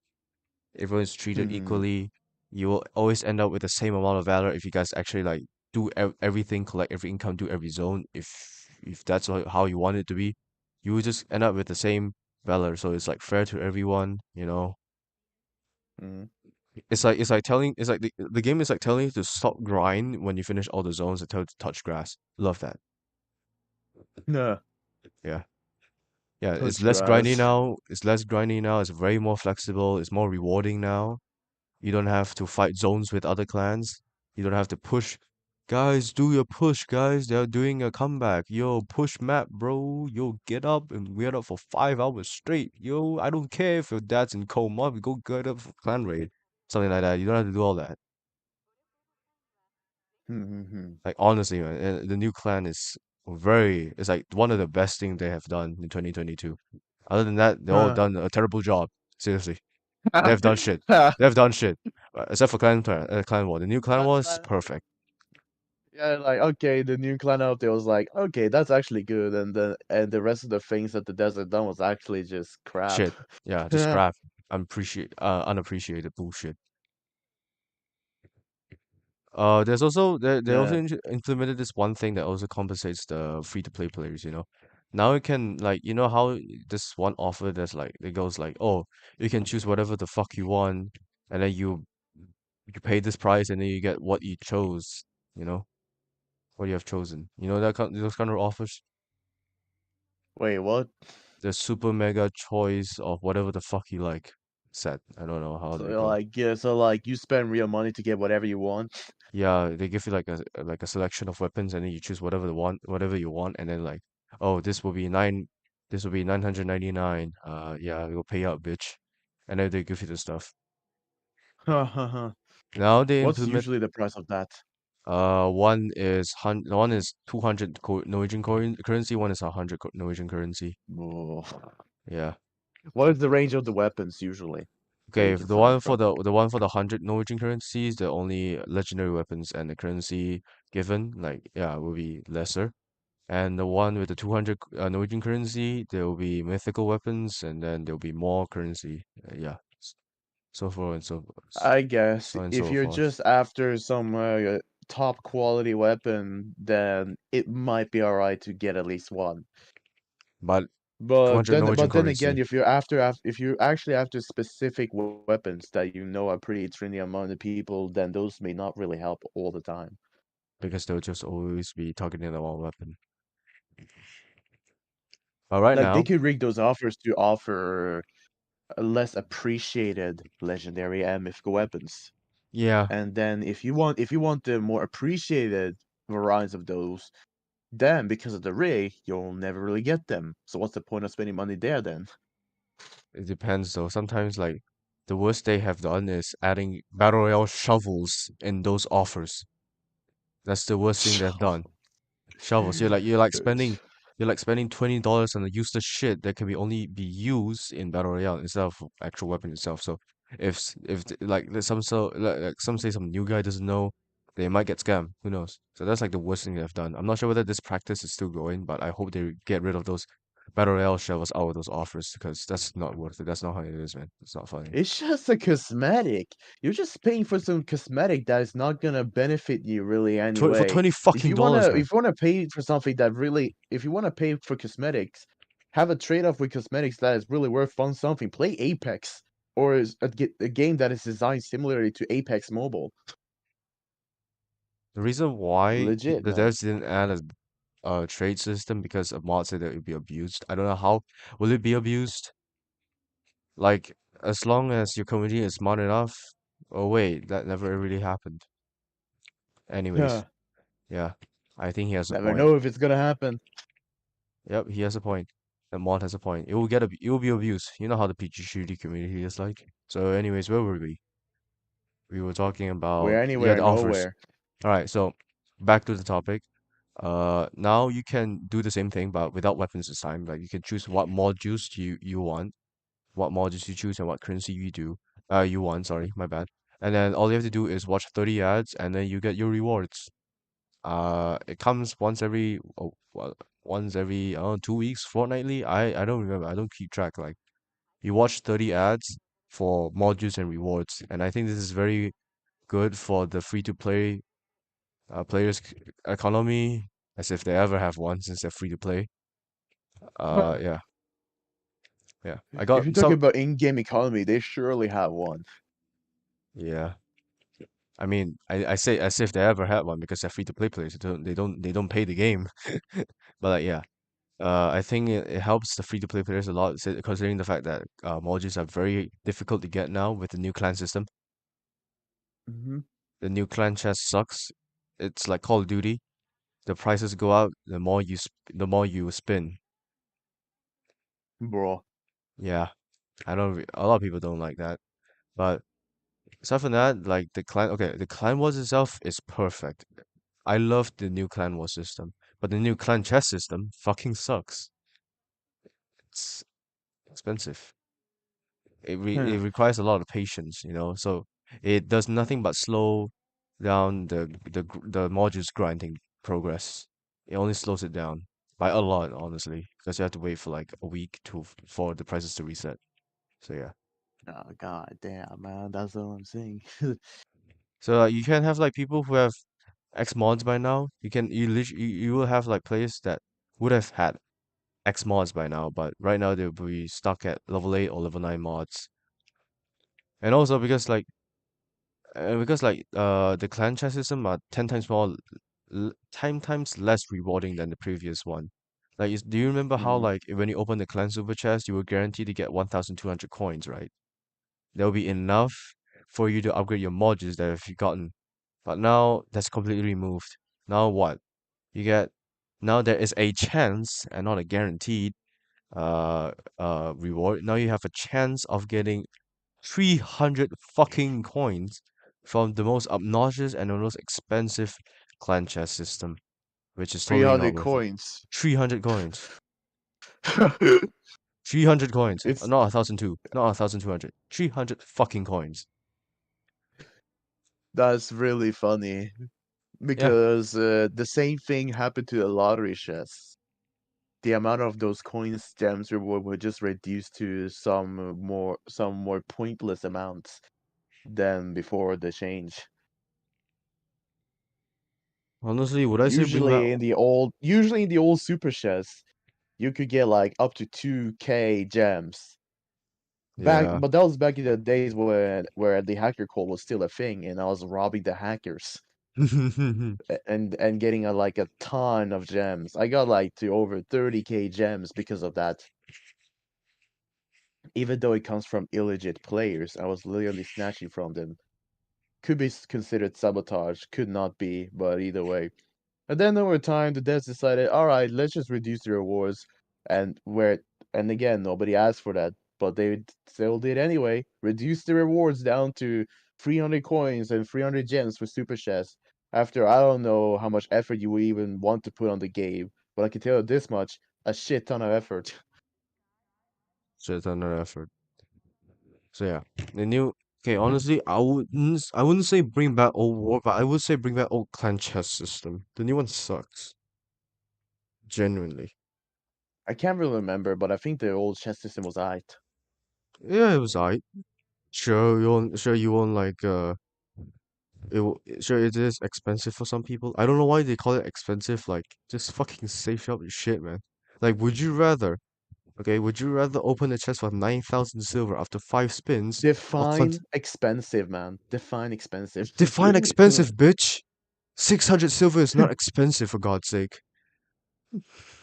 Everyone is treated Hmm. equally. You will always end up with the same amount of valor if you guys actually like do everything, collect every income, do every zone. If that's how you want it to be, you will just end up with the same Valor, so it's like fair to everyone, you know. Mm. It's like telling it's like the game is like telling you to stop grind when you finish all the zones and tell you to touch grass. Love that. Nah, Yeah. Yeah, it's touch less grindy grass. now. It's less grindy now. It's very more flexible. It's more rewarding now. You don't have to fight zones with other clans. You don't have to push. Guys, do your push, guys. They're doing a comeback. Yo, push map, bro. Yo, get up and get up for 5 hours straight. Yo, I don't care if your dad's in coma. We go get up for clan raid. Something like that. You don't have to do all that. Mm-hmm. Like honestly, man, the new clan is it's like one of the best things they have done in 2022. Other than that, they all Huh. done a terrible job. Seriously. They've done shit. They've done shit. Except for Clan War. The new Clan War is That, perfect. yeah, like okay, the new clan out there was like, okay, that's actually good, and the rest of the things that the desert done was actually just crap. Shit. Yeah, just crap. Unappreciated bullshit. There's also they also Yeah. implemented this one thing that also compensates the free to play players, you know. Now you can like you know how this one offer there's like it goes like, oh, you can choose whatever the fuck you want, and then you pay this price and then you get what you chose, you know, what you have chosen. You know those kind of offers? Wait, what? The super mega choice of whatever the fuck you like set. I don't know how So they go. like, yeah, so like you spend real money to get whatever you want. Yeah, they give you like a selection of weapons and then you choose whatever you want and then like, oh, this will be 999. Yeah, you'll pay up, bitch. And then they give you the stuff. Now they What's implement usually the price of that? one is 200 Norwegian currency, one is 100 Norwegian currency. Oh. Yeah. What is the range of the weapons usually that Okay, you if can select from? the one for the 100 Norwegian currencies, the only legendary weapons and the currency given, like yeah, will be lesser. And the one with the 200 Norwegian currency, there will be mythical weapons, and then there will be more currency. Yeah, so forth and I guess so on and if so you're forth. just after some top quality weapon, then it might be alright to get at least one. But But 200 then, Norwegian but then again, currency if you're if you're actually after specific weapons that you know are pretty trendy among the people, then those may not really help all the time. because they'll just always be targeting the one weapon. But right Like they now, could rig those offers to offer less appreciated legendary and mythical weapons. yeah, And then if you want the more appreciated varieties of those, then because of the rig, you'll never really get them. So what's the point of spending money there then? it depends though. Sometimes like the worst they have done is adding battle royale shovels in those offers. That's the worst thing they've done. Shovels. You're like spending $20 on a useless shit that can be only be used in battle royale instead of actual weapon itself. So like there's like some say some new guy doesn't know, they might get scammed. Who knows? So that's like the worst thing they've done. I'm not sure whether this practice is still going, but I hope they get rid of those battle royale shovels out of those offers because that's not worth it. That's not how it is, man. It's not funny. It's just a cosmetic. You're just paying for some cosmetic that is not gonna benefit you really For anyway. $20 fucking dollars, man. If you wanna pay for something that really if you wanna pay for cosmetics, have a trade-off with cosmetics that is really worth fun something. Play Apex or is a game that is designed similarly to Apex Mobile. The reason why Legit, the man. devs didn't add a trade system because a mod said that it would be abused. I don't know how will it be abused? Like as long as your community is smart enough. Oh wait, that never really happened. Anyways, Yeah. yeah, I think he has a Never point. know if it's gonna happen. Yep, he has a point. The mod has a point. It will be abused. You know how the PG shooty community is like. So anyways, where were we? We were talking We're about yeah, anywhere, the offers. nowhere. All right, so back to the topic. Now you can do the same thing, but without weapons this time. Like you can choose what modules you want, what modules you choose, and what currency you do. You want, sorry, my bad. And then all you have to do is watch 30 ads, and then you get your rewards. It comes once every I don't know, 2 weeks, fortnightly. I don't remember. I don't keep track. Like you watch 30 ads for modules and rewards, and I think this is very good for the free to play players economy, as if they ever have one since they're free to play. Yeah. Yeah, I If got you talk some. about in-game economy, they surely have one. Yeah, I mean, I say as if they ever had one because they're free to play players. They don't pay the game. But like, yeah, I think it helps the free to play players a lot, considering the fact that modules are very difficult to get now with the new clan system. Hmm. The new clan chest sucks. It's like Call of Duty. The prices go up, the more you spin. Bro. Yeah, a lot of people don't like that. But aside from that, like the clan wars itself is perfect. I love the new clan war system, but the new clan chess system fucking sucks. It's expensive. It requires a lot of patience, you know. So it does nothing but slow down the modules grinding progress. It only slows it down by a lot, honestly, because you have to wait for like a week for the prices to reset. So yeah. Oh, god damn, man. That's all I'm saying. So you can have like people who have X mods by now. You will have like players that would have had X mods by now, but right now they'll be stuck at level 8 or level 9 mods. And also the clan chess system are 10 times more 10 times less rewarding than the previous one. Like do you remember how Mm. like when you open the clan super chest you were guaranteed to get 1,200 coins, right? There'll be enough for you to upgrade your modules that have you gotten. But now that's completely removed. Now what? You get now there is a chance and not a guaranteed uh reward. Now you have a chance of getting 300 fucking coins from the most obnoxious and the most expensive clan chest system, which is totally not 300 worth it. coins. 300 coins. 300 coins. It's Not 1,002. Not 1,200. 300 fucking coins. That's really funny Yeah. because the same thing happened to the lottery chests. The amount of those coins, gems, reward were just reduced to some more pointless amounts than before the change. Honestly, would I say bring back? Usually in the old super chests, you could get like up to 2K gems. Yeah. But that was back in the days where the hacker code was still a thing, and I was robbing the hackers and getting like a ton of gems. I got like to over 30K gems because of that. Even though it comes from illegit players, I was literally snatching from them. Could be considered sabotage, could not be, but either way. And then over time, the devs decided, all right, let's just reduce the rewards, and where, and again, nobody asked for that, but they still did anyway. Reduce the rewards down to 300 coins and 300 gems for super chests. After I don't know how much effort you would even want to put on the game, but I can tell you this much: a shit ton of effort. Shit ton of effort. So yeah, the new. Okay, honestly, I wouldn't say bring back old war, but I would say bring back old clan chess system. The new one sucks. Genuinely. I can't really remember, but I think the old chess system was aight. Yeah, it was alright. Sure you won't like sure it is expensive for some people. I don't know why they call it expensive. Like just fucking save up your shit, man. Like would you rather open a chest for 9,000 silver after 5 spins or Define expensive, man. Define expensive. define expensive, bitch? 600 silver is not expensive for God's sake.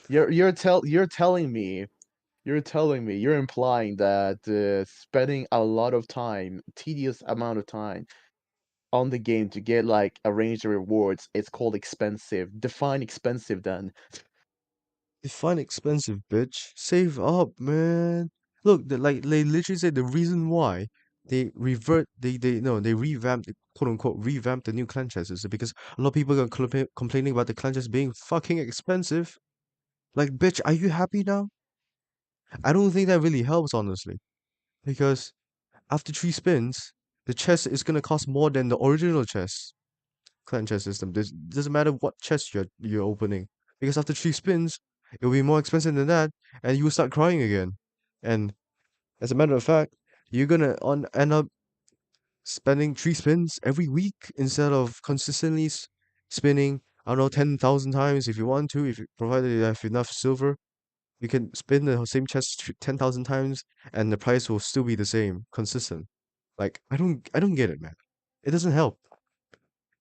You're telling me, you're implying that spending a lot of time, tedious amount of time on the game to get like a range of rewards, it's called expensive. Define expensive then. Define expensive, bitch. Save up, man. Look, they literally say the reason why they revamped quote unquote revamped the new clan chests is because a lot of people are complaining about the clan chests being fucking expensive. Like, bitch, are you happy now? I don't think that really helps, honestly, because after 3 spins, the chest is gonna cost more than the original chest clan chest system. Doesn't matter what chest you're opening, because after 3 spins, it will be more expensive than that, and you will start crying again. And as a matter of fact, you're gonna end up spending 3 spins every week instead of consistently spinning. I don't know 10,000 times if you want to, if you provided you have enough silver. You can spin the same chest 10,000 times and the price will still be the same, consistent. Like I don't get it, man. It doesn't help.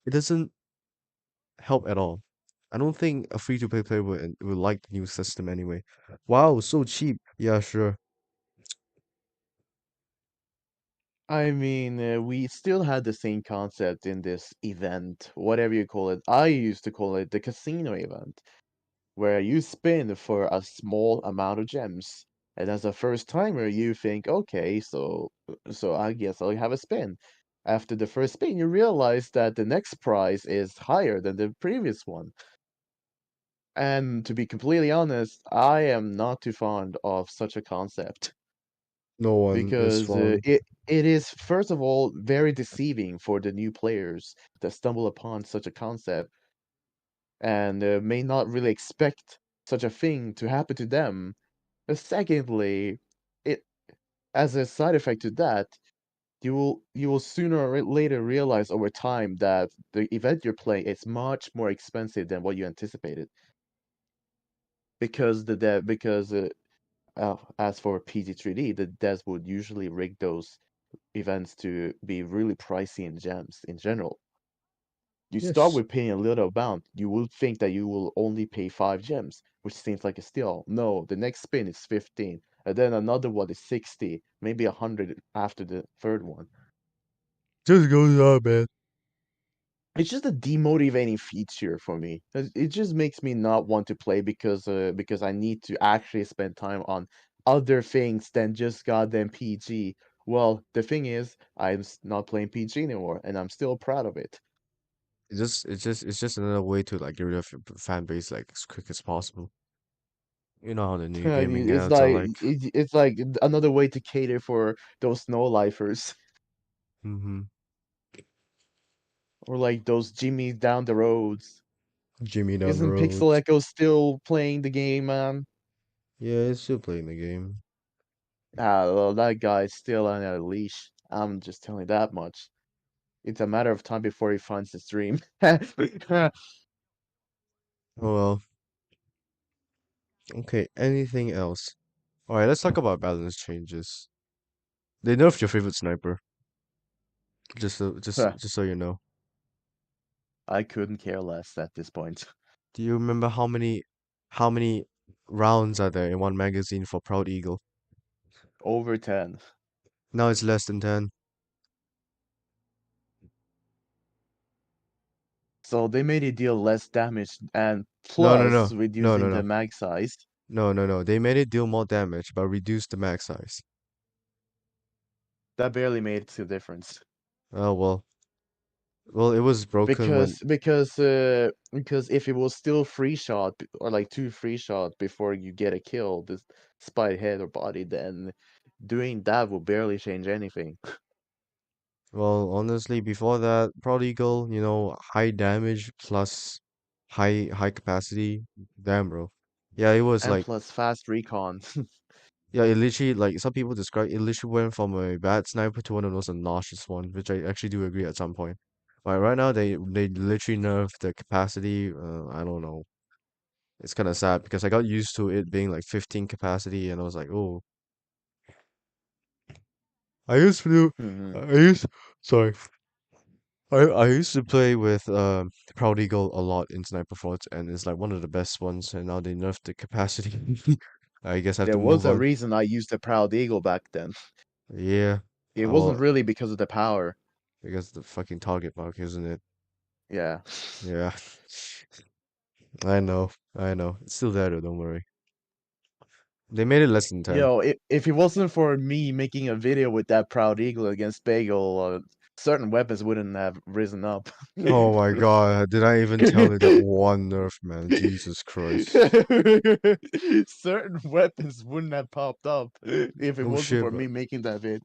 It doesn't help at all. I don't think a free-to-play player would like the new system anyway. Wow, so cheap. Yeah, sure. I mean, we still had the same concept in this event, whatever you call it. I used to call it the casino event, where you spin for a small amount of gems. And as a first timer, you think, okay, so I guess I'll have a spin. After the first spin, you realize that the next prize is higher than the previous one. And to be completely honest, I am not too fond of such a concept No one is because fond. it is first of all very deceiving for the new players that stumble upon such a concept and may not really expect such a thing to happen to them. Secondly, it as a side effect to that, you will sooner or later realize over time that the event you're playing is much more expensive than what you anticipated because as for PG3D, the devs would usually rig those events to be really pricey in gems in general. You start Yes. with paying a little amount, you will think that you will only pay 5 gems, which seems like a steal. No, the next spin is 15, and then another one is 60, maybe 100 after the third one. Just goes up, man. It's just a demotivating feature for me. It just makes me not want to play because I need to actually spend time on other things than just goddamn PG. Well, the thing is, not playing PG anymore, and I'm still proud of it. It's just another way to like get rid of your fan base like as quick as possible. You know how the new I gaming mean, it's ads are like like. it's like another way to cater for those snow lifers Mm-hmm. or like those Jimmy down the roads. Jimmy down the Isn't road. Pixel Echo still playing the game, man? Yeah, it's still playing the game. Ah, well, that guy's still on a leash. I'm just telling you that much. It's a matter of time before he finds his dream. Oh well. Okay, anything else? Alright, let's talk about balance changes. They nerfed your favorite sniper. Just so you know. I couldn't care less at this point. Do you remember how many rounds are there in one magazine for Proud Eagle? Over 10. Now it's less than 10. So they made it deal less damage and No, no, plus no. No, no, reducing the no. mag size. No, no, no. They made it deal more damage, but reduced the max size. That barely made a difference. Oh, well. Well, it was broken when. Because if it was still free shot or like two free shot before you get a kill, despite head or body, then doing that will barely change anything. Well, honestly, before that, Proud Eagle, high damage plus high capacity. Damn, bro. Yeah, it was And like. plus fast recon. Yeah, it literally, like, some people describe it literally went from a bad sniper to one of those nauseous one, which I actually do agree at some point. But right now, they literally nerfed the capacity. I don't know. It's kind of sad because I got used to it being like 15 capacity, and I was like, oh, I used to do, Mhm. I used, sorry, I used to play with Proud Eagle a lot in Sniper Forts, and it's like one of the best ones. And now they nerfed the capacity. I guess I have There to was move a on. reason I used the Proud Eagle back then. Yeah, It wasn't well, really because of the power. because the fucking target mark, isn't it? Yeah. Yeah, I know. It's still there though, don't worry. They made it less than 10. Yo, if it wasn't for me making a video with that Proud Eagle against Bagel, certain weapons wouldn't have risen up. Oh my God, did I even tell you that one nerf, man? Jesus Christ. Certain weapons wouldn't have popped up if it Oh wasn't shit, for bro. me making that vid.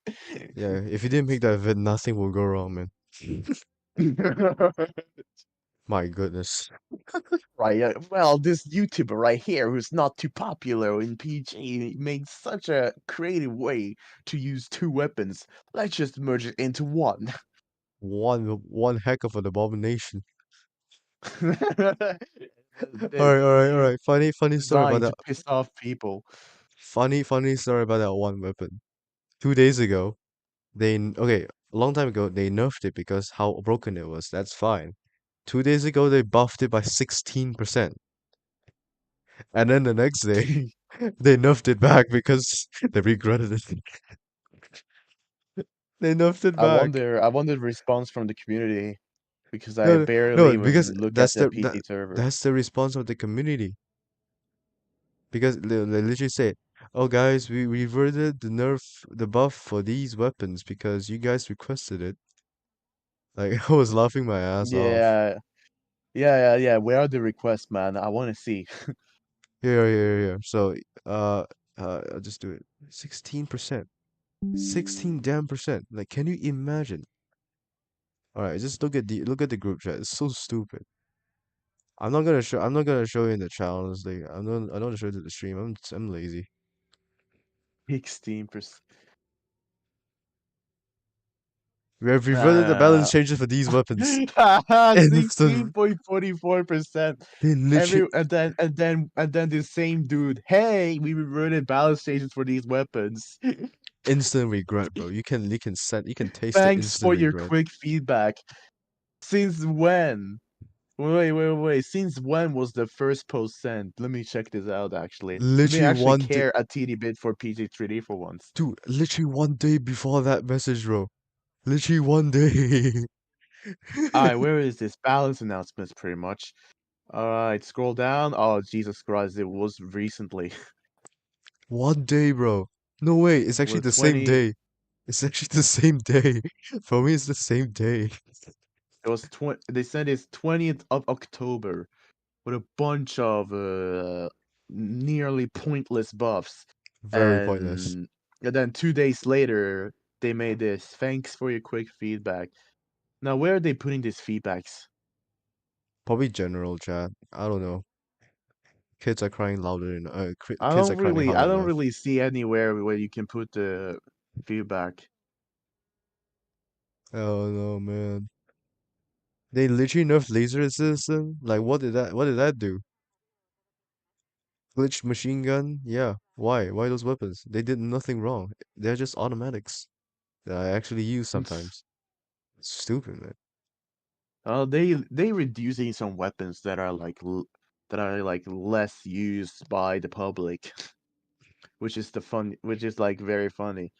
Yeah, if you didn't make that vid, nothing will go wrong, man. My goodness. Right, yeah. Well, this YouTuber right here, who's not too popular in PG, made such a creative way to use two weapons. Let's just merge it into one. One heck of an abomination. They're All right. Funny story about designed to that. piss off people. Funny story about that one weapon. 2 days ago, okay, a long time ago, they nerfed it because how broken it was. That's fine. 2 days ago, they buffed it by 16%. And then the next day, they nerfed it back because they regretted it. They nerfed it back. I wonder the response from the community because I No, no, barely no, because even look at the PC server. that's the response of the community. Because they literally say, "Oh, guys, we reverted the buff for these weapons because you guys requested it." Like I was laughing my ass off. Yeah, yeah. Where are the requests, man? I want to see. Here. So, uh, I'll just do it. 16%. 16 damn percent. Like, can you imagine? All right, just look at the group chat. It's so stupid. I'm not gonna show you in the channels. Like I don't wanna show it to the stream. I'm lazy. 16%. We have reverted the balance Uh, changes for these weapons. Instant. 16.44%. They literally And then the same dude, hey, we reverted balance stations for these weapons. instant regret, bro. You can taste the Thanks instant for your regret. quick feedback. Since when? Wait. Since when was the first post sent? Let me check this out actually. Let me Literally actually one day, care a teeny bit for PG3D for once. dude. Literally one day before that message, bro. Literally one day. Alright, where is this? Balance announcements pretty much. Alright, scroll down. Oh Jesus Christ, it was recently. One day, bro. No way. It's actually With the same 20 day. It's actually the same day. For me, it's the same day. it was 20 they said it's 20th of October with a bunch of nearly pointless buffs. Very pointless. And then 2 days later they made this. Thanks for your quick feedback. Now where are they putting these feedbacks? Probably general chat. I don't know. Kids are crying louder than I kids are don't crying really hard I don't enough. really see anywhere where you can put the feedback. Oh no, man. They literally nerfed laser assassin. Like what did that do? Glitch machine gun? Yeah. Why? Why those weapons? They did nothing wrong. They're just automatics that I actually use sometimes. It's stupid, man. They reducing some weapons that are that are like less used by the public, which is like very funny.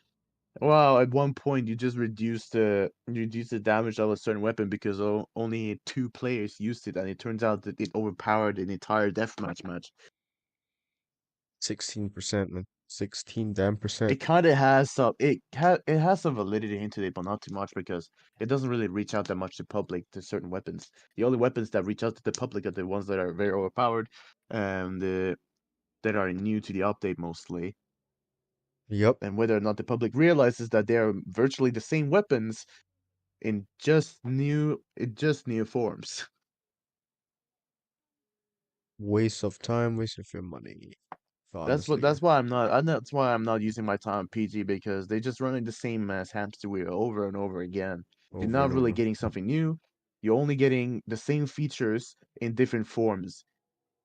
Wow, at one point you reduce the damage of a certain weapon because only two players used it, and it turns out that it overpowered an entire deathmatch match. 16%, man. 16 damn percent. It kind of has some it has some validity into it, but not too much because it doesn't really reach out that much to public to certain weapons. The only weapons that reach out to the public are the ones that are very overpowered, and that are new to the update mostly. Yup. And whether or not the public realizes that they are virtually the same weapons in just new forms. Waste of time, waste of your money. Honestly. That's why I'm not using my time on PG because they're just running the same ass hamster wheel over and over again. You're Over not and really over. getting something new. You're only getting the same features in different forms.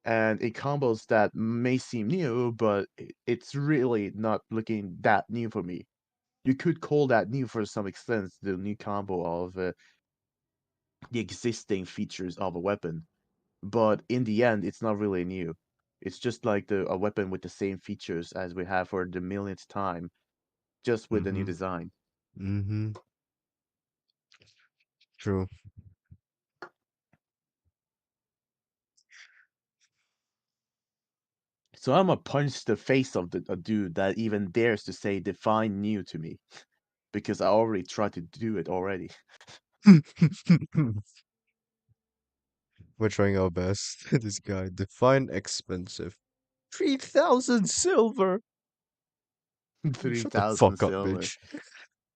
And it combos that may seem new, but it's really not looking that new for me. You could call that new for some extent, the new combo of the existing features of a weapon, but in the end, it's not really new. It's just like a weapon with the same features as we have for the millionth time, just with a new Mm-hmm. design. Mm-hmm. True. So I'm gonna punch the face of a dude that even dares to say define new to me, because I already tried to do it already. We're trying our best. This guy. Define expensive. 3,000 silver. Shut the 3,000 fuck up, silver. bitch.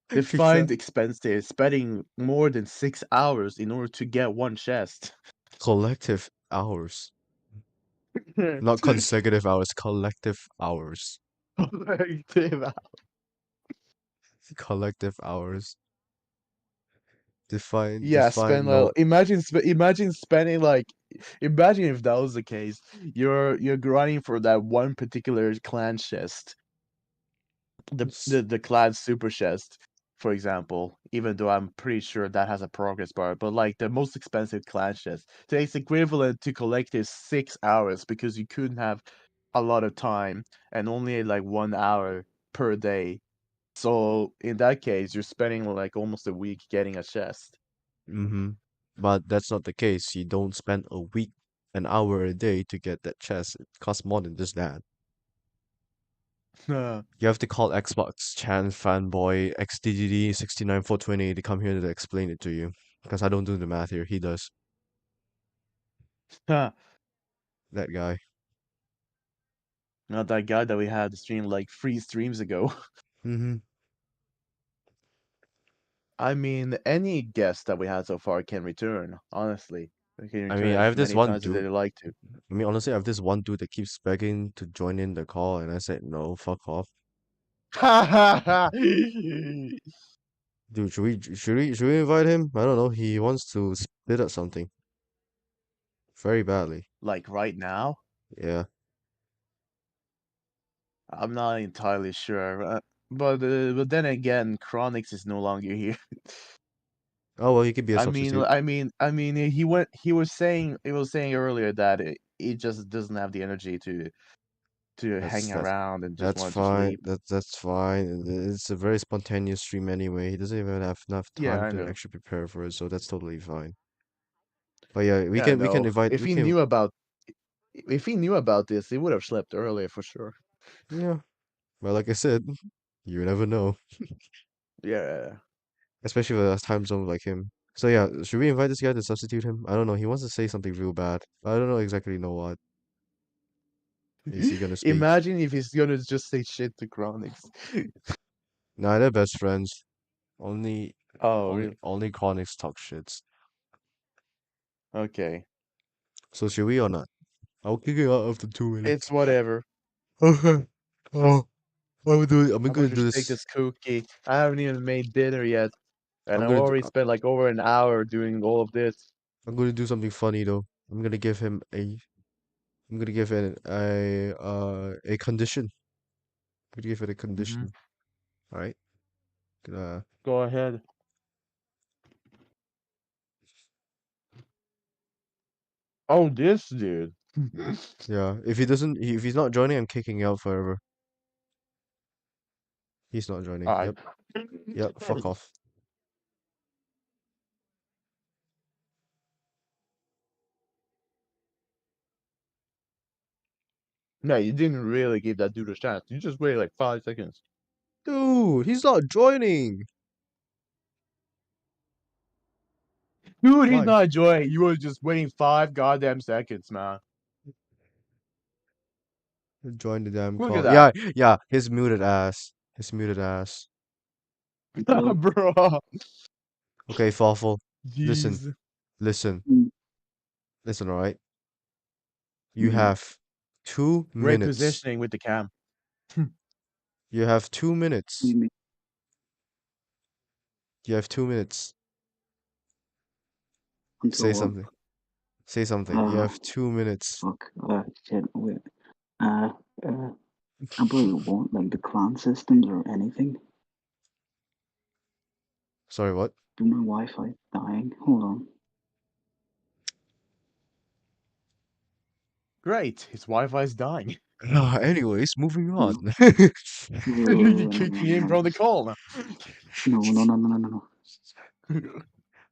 Defined 3,000 expensive, spending more than 6 hours in order to get one chest. collective hours. Not consecutive hours, collective hours. Collective hours. Yeah, Define no. imagine spending like Imagine if that was the case. You're grinding for that one particular clan chest, S- the clan super chest, for example. Even though I'm pretty sure that has a progress bar, but like the most expensive clan chest, so it's equivalent to collect is 6 hours because you couldn't have a lot of time and only like 1 hour per day. So in that case, you're spending like almost a week getting a chest. Mm-hmm. But that's not the case. You don't spend a week, an hour a day to get that chest. It costs more than just that. You have to call Xbox Chan Fanboy XDGD 69420 to come here to explain it to you. Because I don't do the math here. He does. Not That guy. that guy that we had stream like 3 streams ago. Mm-hmm. I mean, any guest that we had so far can return, honestly. They can I return mean, I as have this many one times as dude. they like to. I mean, honestly, I have this one dude that keeps begging to join in the call, and I said, no, fuck off. Ha ha ha! Dude, should we invite him? I don't know. He wants to spit at something very badly. Like right now? Yeah. I'm not entirely sure. But then again, Chronix is no longer here. Oh well, he could be a I mean, substitute. he was saying earlier that he just doesn't have the energy to That's hang that's around and just that's wanted to fine. sleep. That's fine. It's a very spontaneous stream anyway. He doesn't even have enough Yeah, time I to know. actually prepare for it, so that's totally fine. But yeah, we Yeah, I can we can know. invite If we he can knew about if he knew about this, he would have slept earlier for sure. yeah. But like I said, you never know, Yeah. especially with a time zone like him. So yeah, should we invite this guy to substitute him? I don't know. He wants to say something real bad. But I don't know exactly know what is he gonna speak. Imagine if he's gonna just say shit to Chronix. Nah, they're best friends. Only Oh, only really? only Chronix talk shits. Okay. So should we or not? I'll kick it out after 2 minutes. It's whatever. Okay. Oh, I'm I'm gonna gonna do just take this. this cookie. I haven't even made dinner yet, and I'm I've gonna do, already spent like over an hour doing all of this. I'm gonna do something funny though. I'm gonna give him a I'm gonna give it a condition. I'm gonna give it a Hmm. condition. All right. Uh Go ahead. Oh, this dude. yeah. If he's not joining, I'm kicking out forever. He's not joining. Alright. Yep. Yep. Fuck off. No, you didn't really give that dude a chance. You just waited like 5 seconds. Dude, he's not joining. Dude, he's Why? not enjoying. You were just waiting 5 goddamn seconds, man. Join the damn Look at call. that. Yeah. His muted ass. His muted ass. Hello. Bro. Okay, Fawful. Listen. Jeez. Listen. Mm, Listen, all right? You mm, have 2 minutes. Repositioning with the cam. You have two what do minutes. you mean? You have 2 minutes. Until Say what? something. Say something. You Uh, have 2 minutes. fuck. Shit. Wait. Uh, uh, about what? Like the clan systems or anything? Sorry, what? Do my Wi-Fi dying? Hold on. Great. His Wi-Fi's dying. Anyways, moving on. No. You No. No. kicking No. him from the call now. No. No. No. No. No. No.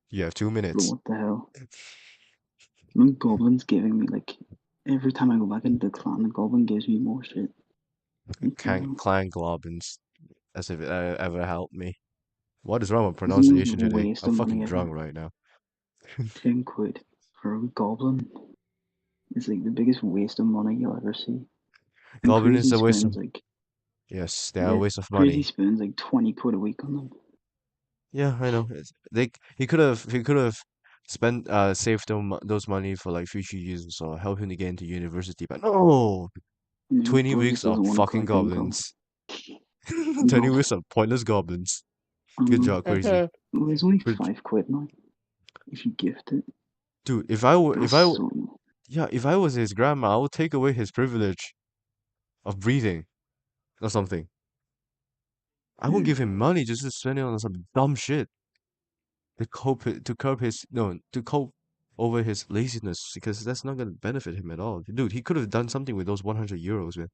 You have two Bro, minutes. what the hell? No goblin's giving me like every time I go back into the clan, the goblin gives me more shit. What the hell? Clan Globins. As if it ever helped me. What is wrong with Isn't it like pronunciation a today? waste I'm of fucking money drunk ever? right now. 10 quid for a goblin. It's like the biggest waste of money you'll ever see. And Goblin is Crazy a waste of... spends like Yes, they are a yeah, waste of Crazy money. spends like 20 quid a week on them. Yeah, I know. He could have spent saved those money for like future uses or help him to get into university, but no, No, 20 bro just weeks of doesn't want to fucking collect income. goblins. And 20 weeks of pointless goblins. I Good know. job, Crazy. Well, it's only Good. 5 quid now if you gift it. Dude, if That's I so. yeah, if I was his grandma, I would take away his privilege of breathing or something. I wouldn't Yeah, give him money just to spend it on some dumb shit to curb his no to cope over his laziness because that's not gonna benefit him at all. Dude, he could have done something with those 100 euros, man.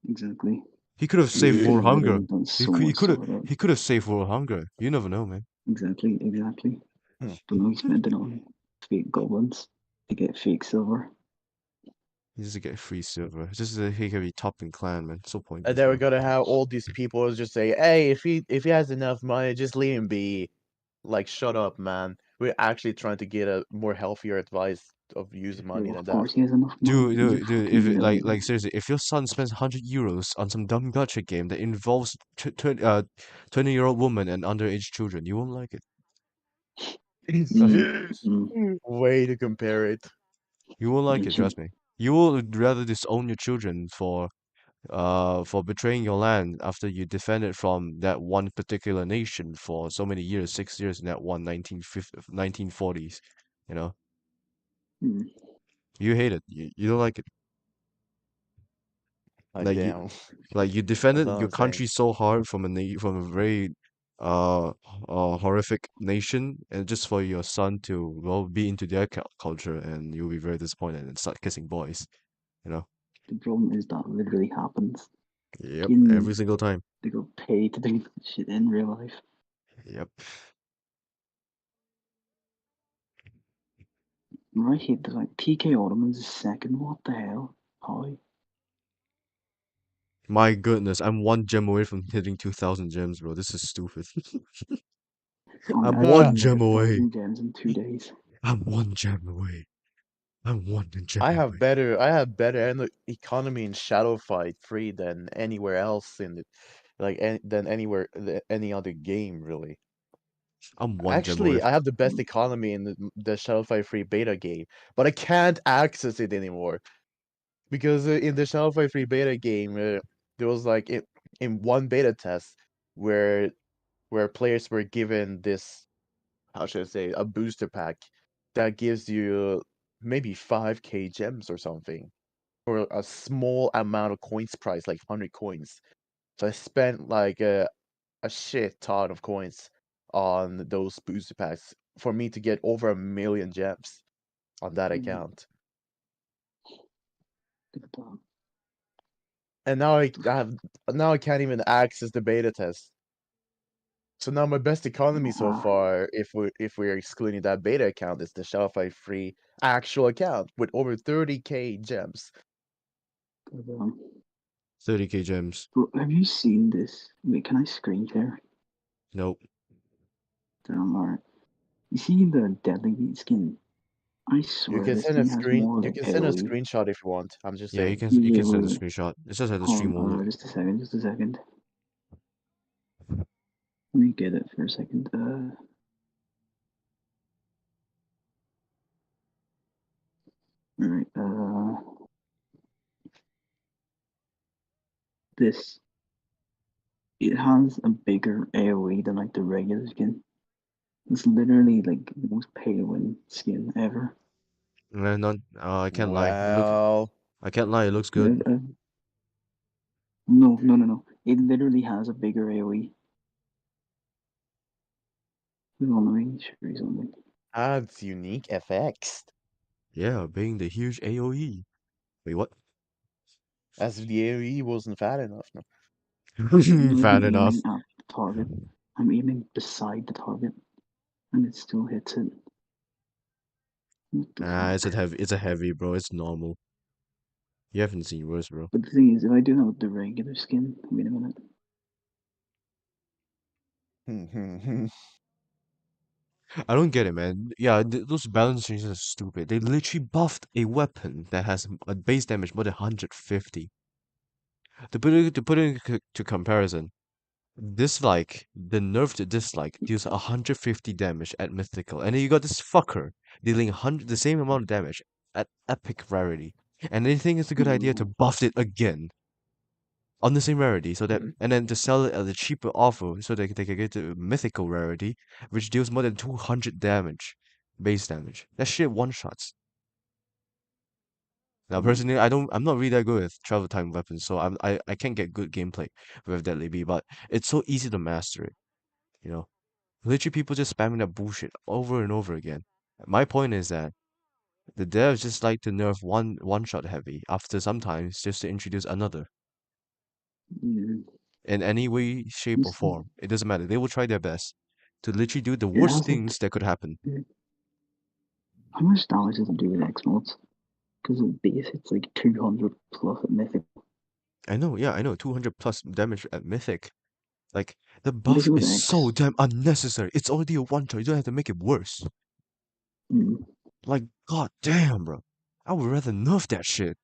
exactly. He could have saved He world could have hunger. literally done He so could he much could have sort of. he could have saved world hunger. You never know, man. Exactly. Hmm. But no, he spent it on fake goblins to get fake silver. He just to get free silver. Just so he can be top in clan, man. So And pointless, then we're bro. gonna have all these people just say, "Hey, if he has enough money, just leave him be." Like, shut up, man. We're actually trying to get a more healthier advice of using money Well, than of that. course he has enough money. Dude, He's a dude, dude, fucking if it, billionaire. like seriously, if your son spends 100 euros on some dumb gacha game that involves 20-year-old woman and underage children, you won't like it. Trust me. Mm. Way to compare it. You won't like it, Literally, trust me. You will rather disown your children for betraying your land after you defended from that one particular nation for so many years, 6 years in that one 1940s, you know? mm. You hate it. You don't like it. Like, Like you damn. like you That's defended all your I'm saying. country so hard from a very horrific nation and just for your son to well be into their culture and you'll be very disappointed and start kissing boys, you know? The problem is that literally happens. Yep, In every single time. they got paid to do that shit in real life. Yep. Right here, there's like TK Ottoman's second. What the hell? How? My goodness, I'm one gem away from hitting 2,000 gems, bro. This is stupid. I'm I one Ah, made gem away. 1,000 gems in 2 days. I'm one gem away. I'm one gem away. I have better economy in Shadow Fight 3 than anywhere else in the than any other game really. I'm one gem away. Actually, I have the best economy in the Shadow Fight 3 beta game, but I can't access it anymore because in the Shadow Fight 3 beta game, there was like in one beta test where players were given this, how should I say, a booster pack that gives you maybe 5k gems or something for a small amount of coins price, like 100 coins. So I spent like a shit ton of coins on those booster packs for me to get over 1,000,000 gems on that Mm, account. look at that. And now I can't even access the beta test. So now my best economy so Ah, far, if we're excluding that beta account, is the Shopify free actual account with over 30k gems. but, 30k gems. bro, have you seen this? Wait, can I screen share? Nope. Alright. You see the Deadly Beat skin? I You swear can this send a thing has screen. more You like can send a AoE. screenshot if you want. I'm just Yeah, saying. you can Wait, send a wait. screenshot. It just has the Hold stream won't on, load. just a second, just a second. Let me get it for a second. Alright, this. It has a bigger AoE than like the regular skin. It's literally like the most pay to win skin ever. Not, I can't lie. Well, I can't lie. It looks Uh, good. uh, no. It literally has a bigger AoE. Hold on, let me show you something. adds unique FX. Yeah, being the huge AOE. Wait, what? As if the AoE wasn't fat enough. No. I'm Fat literally enough. aiming at the target. I'm aiming beside the target, and it still hits it. What the Ah, fuck? it's a heavy, bro. It's normal. You haven't seen worse, bro. But the thing is, if I do have the regular skin, wait a minute. I don't get it, man. Yeah, those balance changes are stupid. They literally buffed a weapon that has a base damage more than 150. To put it to comparison, dislike, the nerfed dislike deals 150 damage at mythical, and then you got this fucker dealing 100 the same amount of damage at epic rarity. And they think it's a good idea to No, buff it again on the same rarity, so that and then to sell it at a cheaper offer so they can get to mythical rarity, which deals more than 200 damage. base damage. That shit one shots. Now, Mm. personally, I'm not really that good with travel time weapons, so I can't get good gameplay with Deadly B, but it's so easy to master it, you know? Literally, people just spamming that bullshit over and over again. My point is that the devs just like to nerf one shot heavy after sometimes just to introduce another Yeah. in any way, shape, or It's like, form. It doesn't matter. They will try their best to literally do the it worst has like, things that could happen. how much damage does it do with X mods? Because at base it's like 200 plus at mythic. I know, yeah, I know. 200 plus damage at Mythic. Like, the What is buff it with is so X? damn unnecessary. It's already a one shot. You don't have to make it worse. Mm. Like, god damn, bro. I would rather nerf that shit.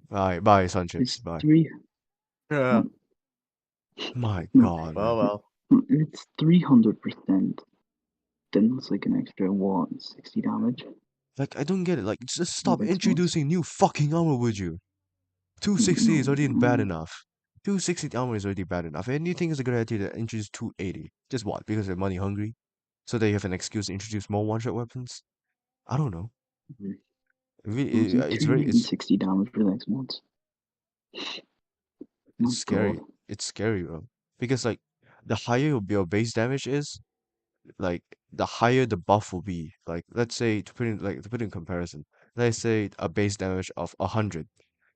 Bye, Sunchips. It's Bye. three. Yeah. No, My no, god, Well, man. well. no, it's 300%. Then it's like an extra what, 60 damage Like, I don't get it. Like, just with stop X mods. introducing new fucking armor, would you? 260 is No, already bad enough. 260 armor is already bad enough. Anything is a good idea to introduce 280. Just what? Because they're money hungry? So they have an excuse to introduce more one-shot weapons? I don't know. Mhm. No, it's Really, like it's very, 260 damage with X mods. it's My god. scary. It's scary, bro. Because, like, the higher your base damage is, like, the higher the buff will be. Like, let's say, to put in comparison, let's say a base damage of 100.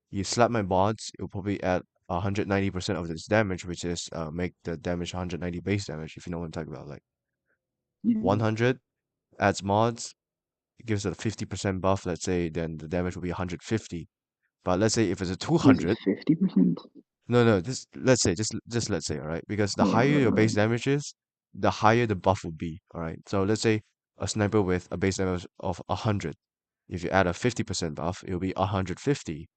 You slap my mods, it'll probably add 190% of this damage, which is make the damage 190 base damage, if you know what I'm talking about. Like Yeah. 100 adds mods, it gives it a 50% buff, let's say, then the damage will be 150. But let's say if it's a Gives it 200, 50%? no, this let's say just let's say, all right, because the Oh, higher right, your base right. damage is, the higher the buff will be, all right. So let's say a sniper with a base damage of 100, if you add a 50% buff, it'll be 150.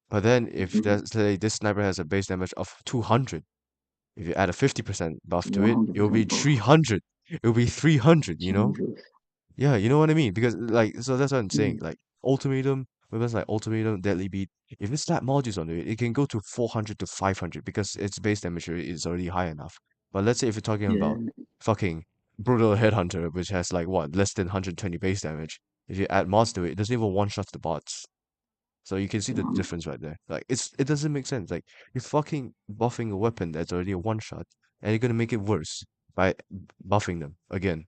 But then if Mm-hmm. let's say this sniper has a base damage of 200, if you add a 50% buff to it, it will be 100% buff. 300. It will be 300, you know? Jesus. Yeah, you know what I mean? Because like so that's what I'm saying. Mm. Like ultimatum, weapons like ultimatum, deadly beat, if it's that modules onto it, it can go to 400 to 500 because its base damage is already high enough. But let's say if you're talking Yeah. about fucking brutal headhunter, which has like what, less than 120 base damage, if you add mods to it, it doesn't even one shot the bots. So you can see the Damn. difference right there. Like it doesn't make sense. Like you're fucking buffing a weapon that's already a one shot, and you're gonna make it worse by buffing them again.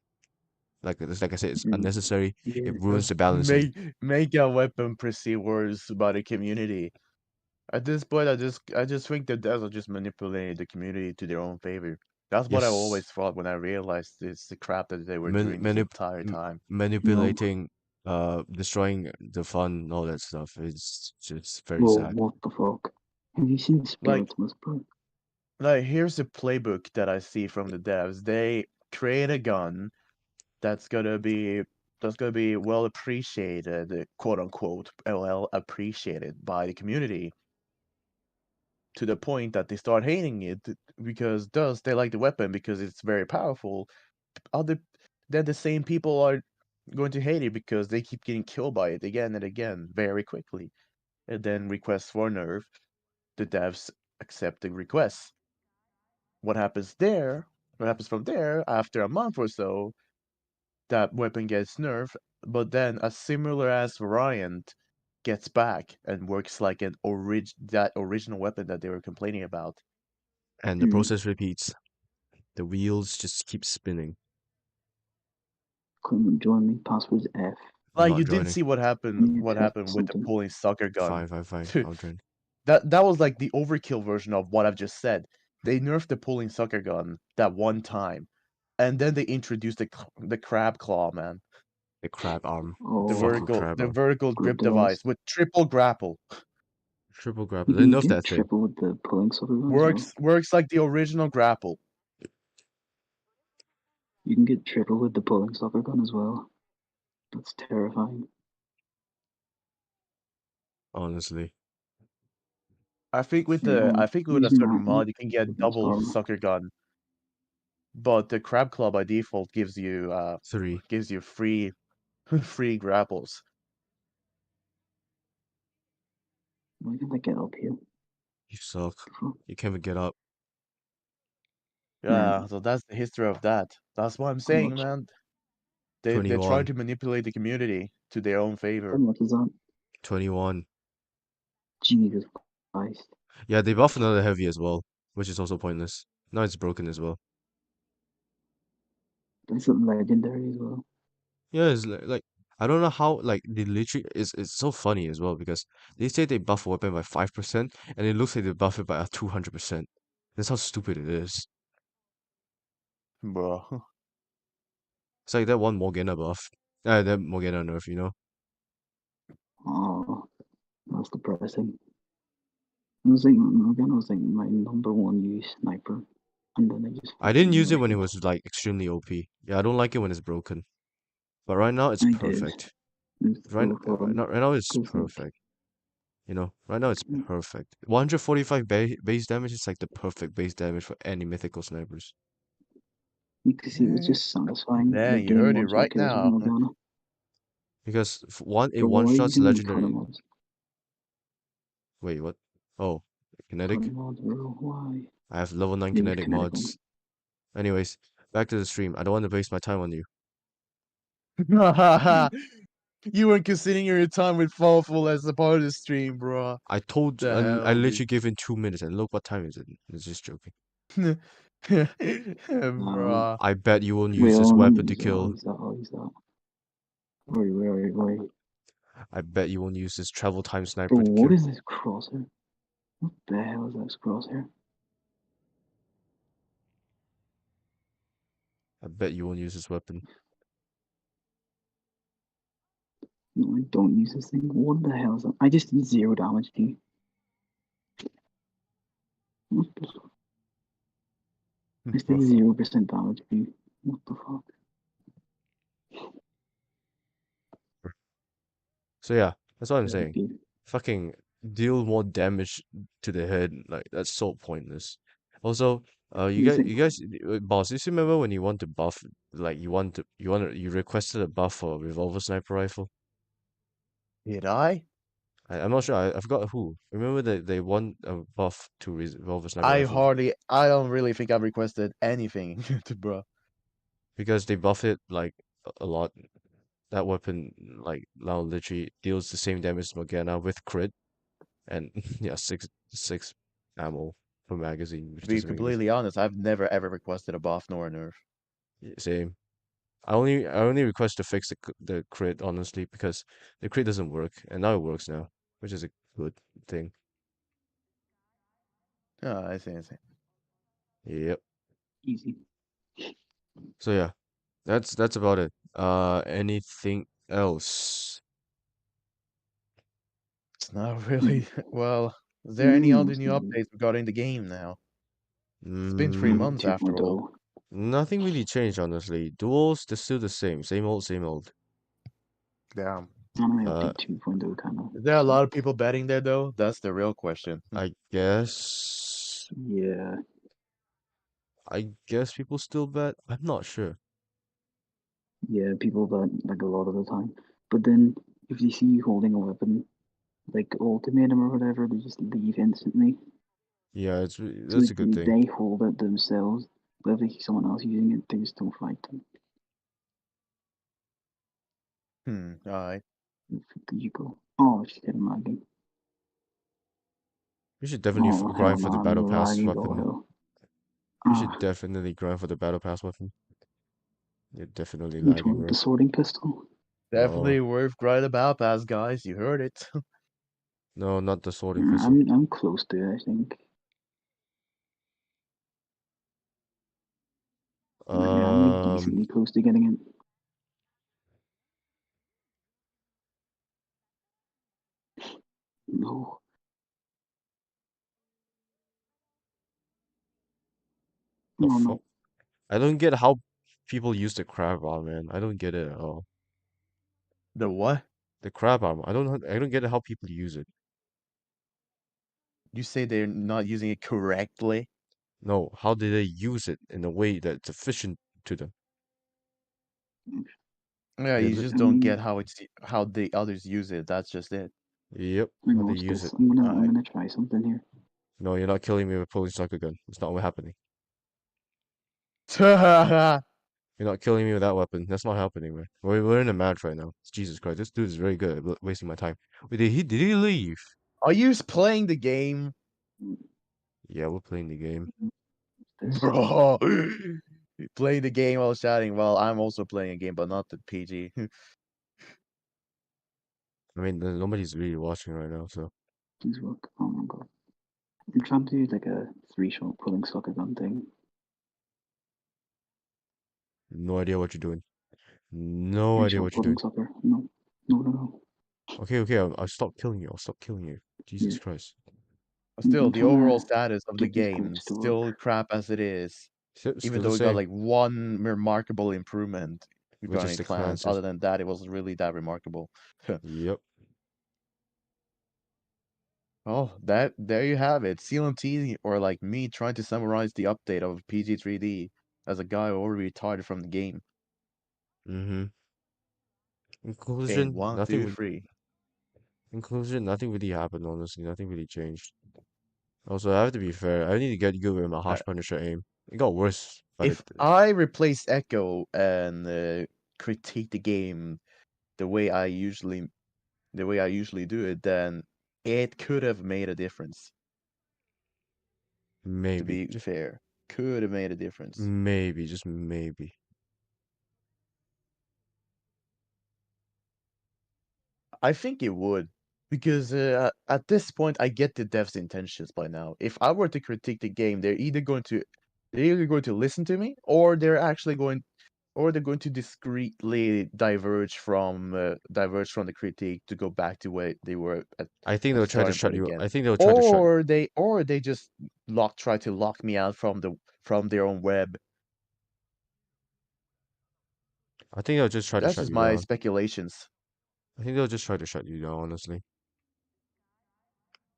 Like I said, it's Mm. unnecessary. Yeah, It ruins just the balancing. make a weapon perceive worse by the community. At this point, I just think the devs are just manipulating the community to their own favor. That's what I always Yes, thought when I realized it's the crap that they were man, doing this entire time. Well, manipulating, destroying the fun, and all that stuff. It's just very well, sad. what the fuck? Have you seen Like, Spirits Whisper? here's the playbook that I see from the devs. They create a gun that's gonna be well appreciated, quote unquote, well appreciated by the community to the point that they start hating it because thus they like the weapon because it's very powerful. Other then the same people are going to hate it because they keep getting killed by it again and again very quickly. And then requests for nerf, the devs accept the requests. What happens there? What happens from there after a month or so? That weapon gets nerfed, but then a similar as variant gets back and works like that original weapon that they were complaining about. And the Mm. process repeats. The wheels just keep spinning. Come and join me. Password's F. I'm Like not you did joining. see what Can happened you accept with the something? pulling sucker gun. Fine. I'll join. That was like the overkill version of what I've just said. They nerfed the pulling sucker gun that one time, and then they introduced the crab claw, man. The crab arm. The Oh, Fucking vertical crab the arm. vertical grip grip device device. with triple grapple. Triple grab. You They can nerfed get that thing. triple with the pulling sucker gun as well. Works like the original grapple. You can get triple with the pulling sucker gun as well. That's terrifying. Honestly. I think with Yeah, a using certain that mod you can get against double armor. sucker gun, but the crab claw by default 3. gives you free free grapples. Why can't I get up here? You suck. Fuck. You can't even get up. Yeah, Yeah, so that's the history of that. That's what I'm I'm saying, not. man. They try 21. to manipulate the community to their own favor. How much is that? 21. Jesus Christ. Yeah, they buff another heavy as well, which is also pointless. Now it's broken as well. That's a legendary as well. Yeah, it's like I don't know how like they literally it's so funny as well because they say they buff a weapon by 5% and it looks like they buff it by 200%. That's how stupid it is. Bro. It's like that one Morgana buff. That Morgana nerf, you know? Oh, that's depressing. It was like Morgana was like my #1 use sniper, and then I just I didn't use it nerfed when it was like extremely OP. Yeah, I don't like it when it's broken. But right now it's I did. perfect. It's Right, so fun. right now it's 'Cause, like, perfect. You know, right now it's perfect. 145 base damage is like the perfect base damage for any mythical snipers. you could see it was just satisfying, Yeah, like you getting heard it one-shot right kills with now. Morgana. Because it But why are you one-shots using any color legendary. mods? Wait, what? Oh, Color kinetic? mods, bro. Why? I have level 9 Use kinetic kinetic ones. mods. Anyways, back to the stream. I don't want to waste my time on you. You weren't considering your time with Fawful as a part of the stream, bro. I told The I hell, literally gave in 2 minutes and look what time is it. It's just joking. dude. Bro. I bet you won't Wait, use this oh, let me weapon to use that. I'll kill. use that. I'll use that. Wait. I bet you won't use this travel time Bro, sniper to what kill. is this crosshair? What the hell is this crosshair? I bet you won't use this weapon. No, I don't use this thing. What the hell is that? I just did 0 damage to you. What the fuck? I just did 0% damage to you. What the fuck? So yeah, that's what I'm Yeah, saying. dude. Fucking deal more damage to the head. Like that's so pointless. Also, You think, boss, you still remember when you want to buff, like you requested a buff for revolver sniper rifle? Did I? I'm not sure. I forgot who. Remember that they want a buff to revolver sniper rifle I don't really think I've requested anything to bro. because they buff it like a lot. That weapon like now literally deals the same damage as Morgana with crit and yeah, six ammo per magazine, which To be doesn't make any sense. completely honest, I've never ever requested a buff nor a nerf. Same. I only request to fix the crit honestly because the crit doesn't work and now it works now, which is a good thing. Oh, I see. Yep. easy. So yeah, that's about it. Anything else? It's not really well. Is there any other new Mostly updates regarding the game now? It's been 3 months Mm, after all. 2.0. nothing really changed honestly. Duels, they're still the same. Same old, same old. Damn. Anime Uh, update 2.0 kind of. Is there a lot of people betting there though? That's the real question. I guess Yeah. people still bet. I'm not sure. Yeah, people bet like a lot of the time. But then if they see you holding a weapon, like ultimatum or whatever, they just leave instantly. Yeah, So that's a good thing. they hold it themselves, but if they see someone else using it, they just don't fight them. Alright. You go, oh shit, I'm lagging. We should definitely Oh hell grind for no, the I'm battle pass lagging. Oh weapon. hell. We should Ah, definitely grind for the battle pass weapon. You're definitely which lagging, one? bro. The sorting pistol? No, Definitely worth right about pass, guys. You heard it. no, not the sorting pistol. I'm close to it, I think. I'm like Um, decently close to getting it. No. the Oh fuck? no. I don't get how people use the crab arm, man. I don't get it at all. The what? The crab arm. I don't get how people use it. You say they're not using it correctly? No, how do they use it in a way that's efficient to them? Yeah, They you li- just I don't mean, get how the others use it. That's just it. Yep, I how know they what's use this. it. I'm Alright. gonna try something here. No, you're not killing me with a Polish soccer gun. It's not what happening. You're not killing me with that weapon. That's not happening, man. We're in a match right now. Jesus Christ, this dude is very good at wasting my time. Wait, did he leave? Are you playing the game, Yeah, we're playing the game. This bro? Playing the game while chatting. Well, I'm also playing a game, but not the PG. I mean, nobody's really watching right now, so please work. Oh my god. I'm trying to do like a 3-shot pulling soccer gun thing. no idea what you're doing. No idea 3-shot what you're pulling doing. soccer. No. No. Okay, I'll stop killing you. I'll stop killing you. Jesus Yeah. Christ. But still, I'm the trying overall to status of the get this game glitch is to work. still crap as it is. Still Even the though it got same. like one remarkable improvement Which is regarding the clans. clans. Other than that, it wasn't really that remarkable. Yep. Oh, there you have it. CLMT, or like me trying to summarize the update of PG3D as a guy already retired from the game. Mm-hmm. Okay, Inclusion, one, nothing two, would three. inclusion, nothing really happened, honestly. Nothing really changed. Also, I have to be fair. I need to get good with my Uh, Harsh Punisher aim. It got worse, but if I replace Echo and critique the game the way I usually do it, then it could have made a difference. To maybe, be just fair, could have made a difference. maybe, just maybe. I think it would, because at this point I get the devs' intentions by now. If I were to critique the game, they're either going to listen to me, or they're going to discreetly diverge from the critique to go back to where they were I think at the they'll try to starting shut point you. again, I think they'll try to shut. or they just try to lock me out from their own web. I think they'll just try to That's shut just you my down. speculations. I think they'll just try to shut you down, honestly.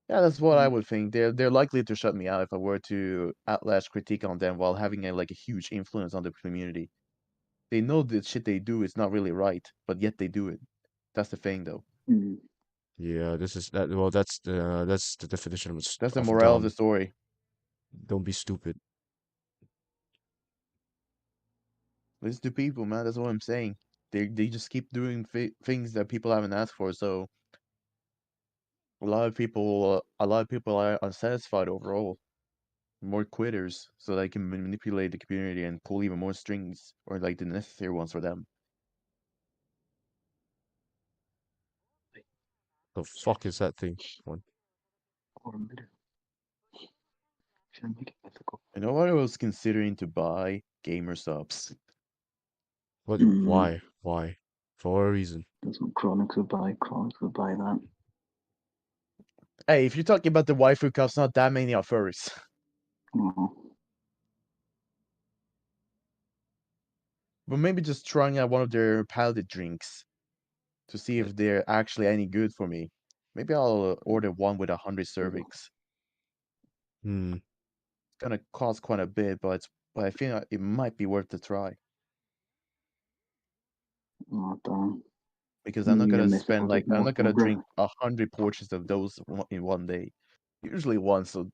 Yeah, that's what I would think. They're likely to shut me out if I were to at last critique on them while having a huge influence on the community. They know the shit they do is not really right, but yet they do it. That's the thing, though. Mm. Yeah, this is that. Well, that's the definition of That's the of morale of the dumb. story. Don't be stupid. Listen to people, man. That's what I'm saying. They just keep doing things that people haven't asked for. So a lot of people are unsatisfied overall. More quitters, so they can manipulate the community and pull even more strings, or like the necessary ones for them. The fuck is that thing? One. Or a minute. Should I make it ethical? You know what I was considering to buy? Gamer subs. What? Mm. Why? For a reason. That's what Chronix would buy. Chronix would buy that. Hey, if you're talking about the waifu cups, not that many are furries. Oh. But maybe just trying out one of their paladin drinks to see if they're actually any good for me. Maybe I'll order one with 100 servings. Hmm. It's gonna cost quite a bit, but I feel like it might be worth the try. Oh, damn. Because You need a mythical to I'm more not gonna drink Cobra. 100 portions of those in one day. Usually one. So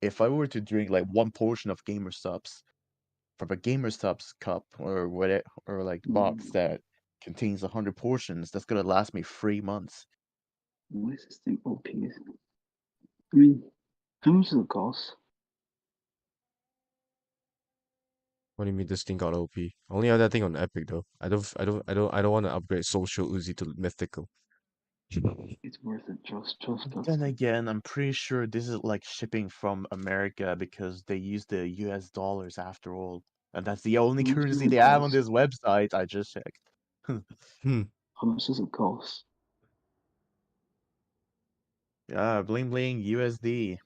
if I were to drink like one portion of Gamer Subs from a Gamer Subs cup or whatever, or like box Mm. that contains 100 portions, that's gonna last me 3 months. What is this thing? OP. I mean, how much does it cost? What do you mean this thing got OP? I only have that thing on Epic though. I don't want to upgrade Social Uzi to Mythical. It's worth it. Trust us. Then again, I'm pretty sure this is like shipping from America because they use the US dollars after all. And that's the only How much does currency it they have on cost? this website. I just checked. Hmm. How much does it cost? Yeah, bling bling USD.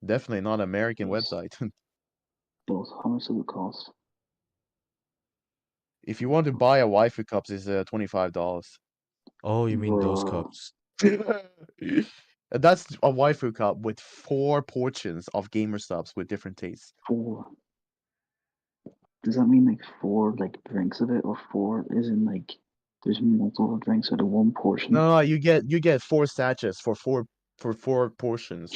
Definitely not American Boss, website. boss, how much does it cost? If you want to buy a waifu cups, it's $25. Oh, you mean those Bruh, cups? That's a waifu cup with 4 portions of gamer subs with different tastes. 4. Does that mean like 4 like drinks of it, or 4 is in like there's multiple drinks out of one portion? No, you get 4 sachets for 4 portions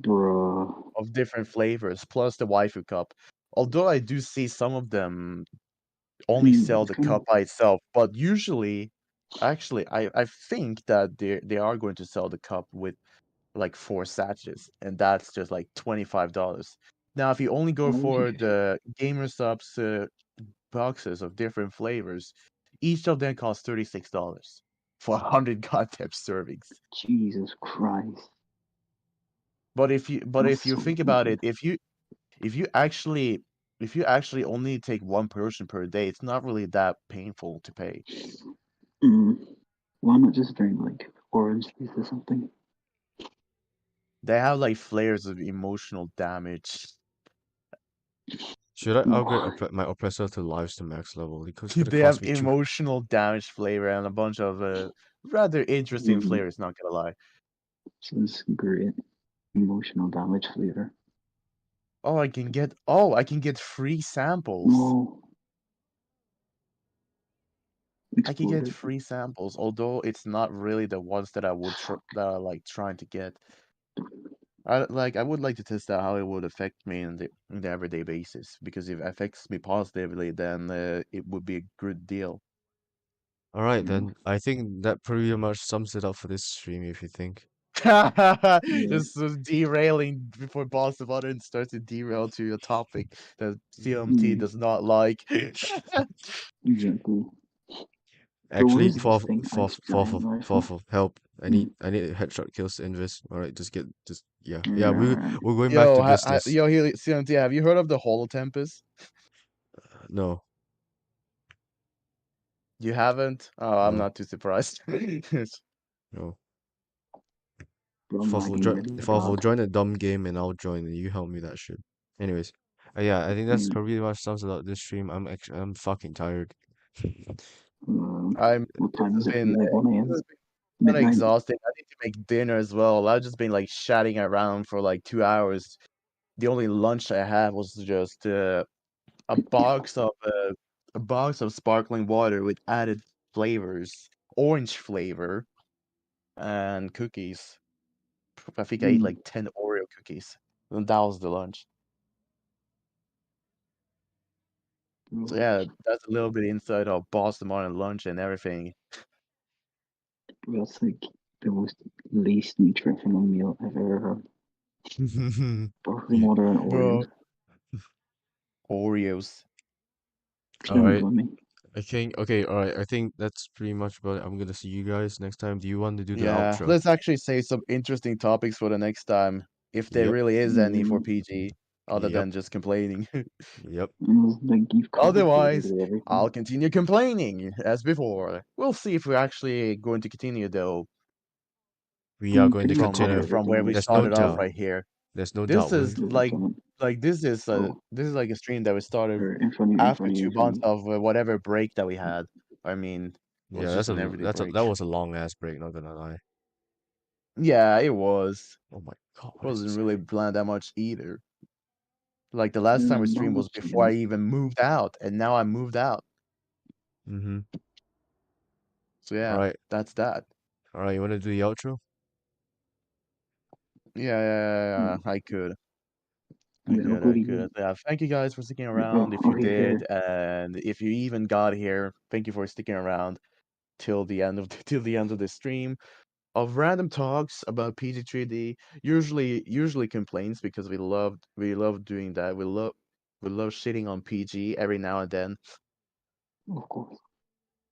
Bruh. of different flavors plus the waifu cup. Although I do see some of them only sell It's the kind cup of by itself. But usually, actually, I think that they are going to sell the cup with like 4 sachets, and that's just like $25. Now, if you only go always for interesting. the Gamer Subs boxes of different flavors, each of them costs $36 for 100 goddamn servings. Jesus Christ, But that's if you so think about stupid. it, if you actually if you actually only take one person per day, it's not really that painful to pay. Mm. Why not just drink like orange juice or something? They have like flares of emotional damage. Should I upgrade No, my oppressor to lives to max level? It's gonna They cost have me two. emotional damage flavor and a bunch of rather interesting mm, flavors, not gonna lie. this great emotional damage flavor. I can get free samples. No, I can get exploded. free samples, although it's not really the ones that I would that I like trying to get. I would like to test out how it would affect me in the everyday basis, because if it affects me positively, then it would be a good deal. All right, Mm, then. I think that pretty much sums it up for this stream, if you think. yeah, Just derailing before Boss of Honor starts to derail to a topic that CMT mm, does not like. exactly. But what Actually, is this thing Ice Giant rifle? help. Mm, I need headshot kills to Invis. All right, yeah. right. We're going back Yo, to business. CMT, have you heard of the Holotempest? No, You haven't? Oh, I'm no, not too surprised. no. Bro, I'm lagging really If I'll bad. join a dumb game and I'll join and you help me that shit. Anyways, yeah, I think that's Mm, probably much sums about this stream. I'm fucking tired. I'm what time is just it for been you? 1 it's a.m. just been kind of Midnight? exhausting. I need to make dinner as well. I've just been like chatting around for like 2 hours. The only lunch I had was just a box of sparkling water with added flavors, orange flavor, and cookies. I think I ate Mm, like 10 Oreo cookies. And that was the lunch. So bro, yeah, that's a little bit inside of Boston Martin lunch and everything. that's like the most least nutritional meal I've ever had. Sparkling water and Oreos. Bro, Oreos. All Can't right. blame me. I think okay, all right. I think that's pretty much about it. I'm gonna see you guys next time. Do you want to do the Yeah, outro? let's actually say some interesting topics for the next time, if there Yep. really is any for Mm, PG, other Yep. than just complaining. Yep. like you've covered Otherwise, literally everything. I'll continue complaining as before. We'll see if we're actually going to continue though We are going to Pretty much covered continue. from where everything. we Like, There's no started off doubt. right here. There's no This doubt. is literally coming. Oh, this is like a stream that we started or in front of you, in after front of you, in two front of months you. of whatever break that we had. I mean, it was Yeah, just an everyday that break. was a long ass break, not gonna lie. Yeah, it was. Oh my God, what is Wasn't this really guy? planned that much either. Like the last time we Not streamed was much, before I even moved out, and now I moved out. Mm-hmm. So All yeah, right. that's that. All right, you want to do the outro? I could. Yeah, I'll go I to could. you. Yeah, thank you guys for sticking around Oh, if you okay, did, here. and if you even got here, thank you for sticking around till the end of till the end of the stream of random talks about PG3D. Usually complaints because we love doing that. We love shitting on PG every now and then, Of course.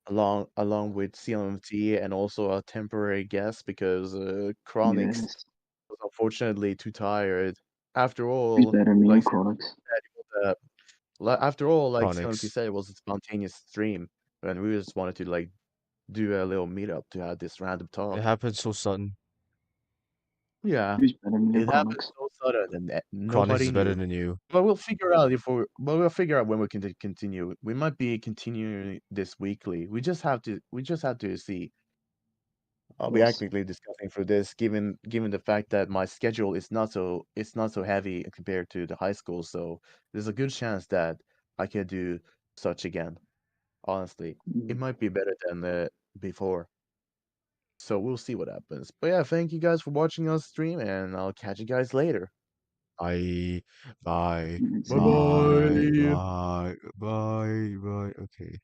along with CMT and also a temporary guest because Chronix Yes. was unfortunately too tired. After Who's all, better, me or like Chronix? after all, like CMT Chronix. said, it was a spontaneous stream, and we just wanted to like do a little meetup to have this random It talk. happened so sudden. Yeah, Who's better, me or it happened Chronix? so sudden that Chronix nobody is better knew. than you. But we'll figure out we'll figure out when we can continue. We might be continuing this weekly. We just have to see. I'll be Yes. actively discussing for this, given the fact that my schedule is it's not so heavy compared to the high school. So there's a good chance that I can do such again. Honestly, it Mm. might be better than before. So we'll see what happens. But yeah, thank you guys for watching us stream, and I'll catch you guys later. Bye. Bye. Let's Bye see. Bye. bye. Bye. Bye. Bye. Okay.